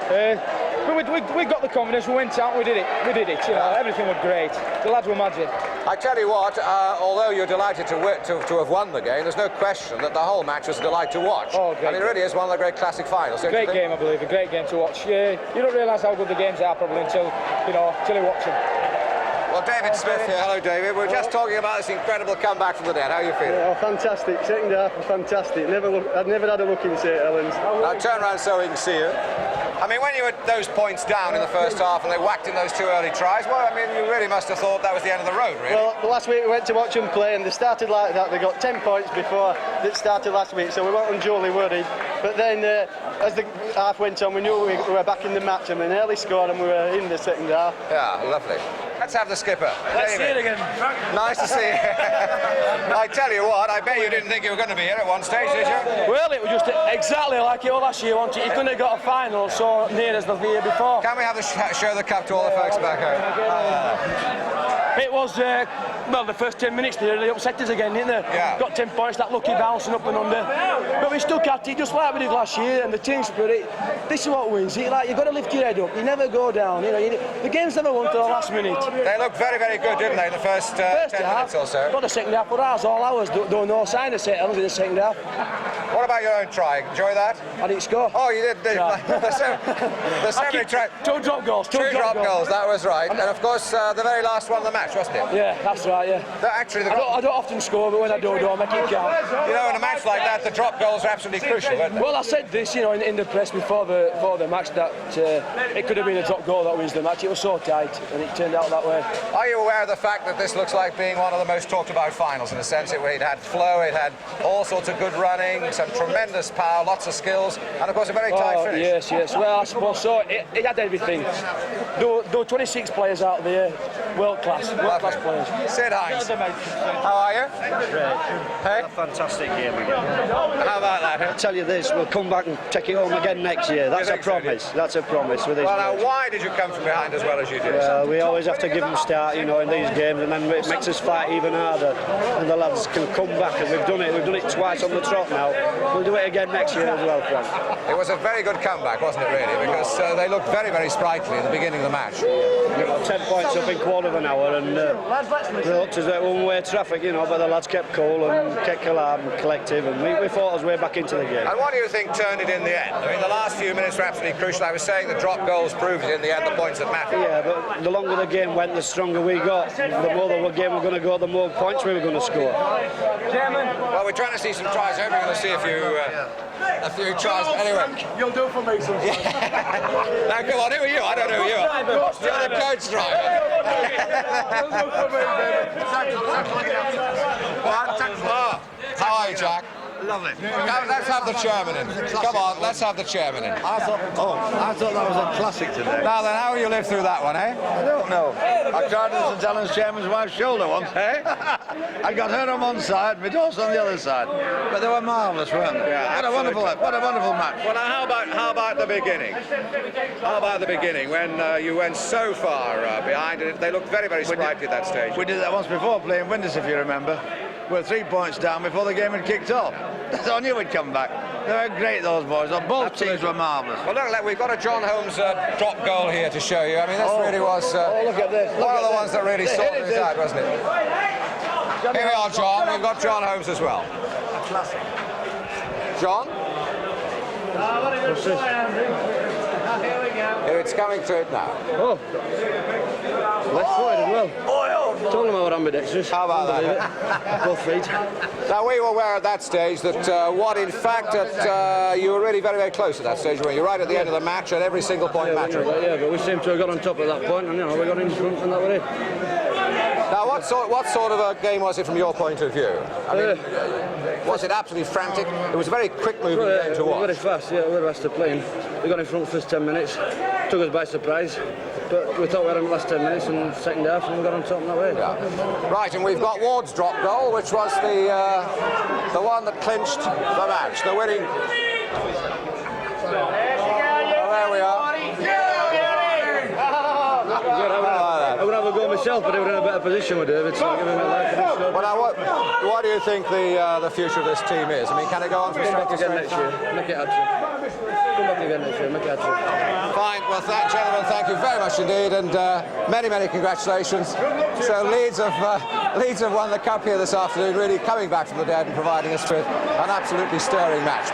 But we got the confidence, we went out, we did it, you know, everything was great. The lads were magic. I tell you what, although you're delighted to have won the game, there's no question that the whole match was a delight to watch. Oh, great. I mean, it really is one of the great classic finals. Great game, I believe, a great game to watch. You don't realise how good the games are probably until you watch them. Well, David Smith here. Hello, David. We're just talking about this incredible comeback from the dead. How are you feeling? Oh, fantastic. Second half was fantastic. I'd never had a look in St Helens. Now, turn around so we can see you. I mean, when you were those points down in the first half and they whacked in those two early tries, well, I mean, you really must have thought that was the end of the road, really. Well, last week we went to watch them play and they started like that. They got 10 points before that started last week, so we weren't unduly worried. But then, as the half went on, we knew we were back in the match and we nearly scored and we were in the second half. Yeah, lovely. Let's have the skipper. Let's David. see it again. Nice to see you. I tell you what, I bet you didn't think you were going to be here at one stage, did you? Well, it was just exactly like it was last year, wasn't it? You couldn't have got a final so near as the year before. Can we have show the cup to all the folks back home? It was, well, the first 10 minutes they upset us again, didn't they? Yeah. Got 10 points, that lucky bouncing up and under. But we stuck at it just like we did last year, and the team spirit, this is what wins it. Like, you've got to lift your head up, you never go down. You know, the game's never won till the last minute. They looked very, very good, didn't they, in the first 10 minutes or so? But the second half, but ours, all ours, don't no sign of St Helens in the second half. What about your own try? Enjoy that? I didn't score. Oh, you did. No. The seven try. Two drop goals. Two drop goals, that was right. And of course, the very last one of the match, wasn't it? Yeah, that's right, yeah. Actually, I don't often score, but when I do, I make it count. You know, in a match like that, the drop goals are absolutely crucial, weren't they? Well, I said this, you know, in the press before the match that it could have been a drop goal that wins the match. It was so tight, and it turned out that way. Are you aware of the fact that this looks like being one of the most talked about finals in a sense? It had flow, it had all sorts of good running, some tremendous power, lots of skills, and of course a very tight finish. Yes. Well, I suppose so. It had everything. There were 26 players out there, world class players. Sid Hines, how are you? Great. Hey? A fantastic game again. How about that? I'll tell you this, we'll come back and take it home again next year. That's a promise. That's a promise with these Well, now, boys. why did you come from behind as well as you did? We always have to give them start, you know, in these games, and then it makes us fight even harder. And the lads can come back, and we've done it twice on the trot now. We'll do it again next year as well, Frank. It was a very good comeback, wasn't it, really? Because they looked very, very sprightly at the beginning of the match. We got 10 points up in quarter of an hour, and we looked as though one-way traffic, you know, but the lads kept cool and kept calm and collective, and we fought our way back into the game. And what do you think turned it in the end? I mean, the last few minutes were absolutely crucial. I was saying the drop goals proved it in the end, the points that mattered. Yeah, but the longer the game went, the stronger we got. The more the game were going to go, the more points we were going to score. Well, we're trying to see some tries. I hope we're going to see a few tries. Anyway. You'll do for me sometimes. Now, come on, who are you? I don't know who you are. You're the coach driver. How are you, Jack? Lovely. Let's have the chairman in. Come on, let's have the chairman in. I thought that was a classic today. Now then, how will you live through that one, eh? I don't know. I tried the St Helens chairman's wife's shoulder once, eh? I got her on one side, my horse on the other side. But they were marvellous, weren't they? Yeah, what a wonderful match. Well, now, how about the beginning? How about the beginning when you went so far behind it? They looked very, very sprightly at that stage. We did that once before playing Windus, if you remember. We were 3 points down before the game had kicked off. So I knew we'd come back. They were great, those boys. Both teams were marvellous. Well, look, we've got a John Holmes drop goal here to show you. I mean, this really was look at this. one of the ones that really sorted it out, wasn't it? Here we are, John. We've got John Holmes as well. Classic. John? What's this? It's coming to it now. Oh, left footed as well. Told them I were ambidextrous. How about that? Both feet. Now, we were aware at that stage that in fact, you were really very, very close at that stage, weren't you? Right at the end of the match, at every single point match. Yeah, but we seem to have got on top at that point, and we got in front, and that was it. Now, what sort of a game was it from your point of view? I mean, was it absolutely frantic? It was a very quick-moving game to watch. Very fast, yeah, we were fast to playing. We got in front the first 10 minutes, took us by surprise, but we thought we had in the last 10 minutes and second half, and we got on top in that way. Yeah. Right, and we've got Ward's drop goal, which was the one that clinched the match, the winning. There we are. I would have a go myself, but they were in a better position with David, so I'll give him a like. Well, now, what do you think the future of this team is? I mean, can it go on from strength to strength? Next year, make it hat-trick. Come back again next year, make it hat-trick. Fine, well, gentlemen, thank you very much indeed, and many, many congratulations. So Leeds have won the cup here this afternoon, really coming back from the dead and providing us with an absolutely stirring match.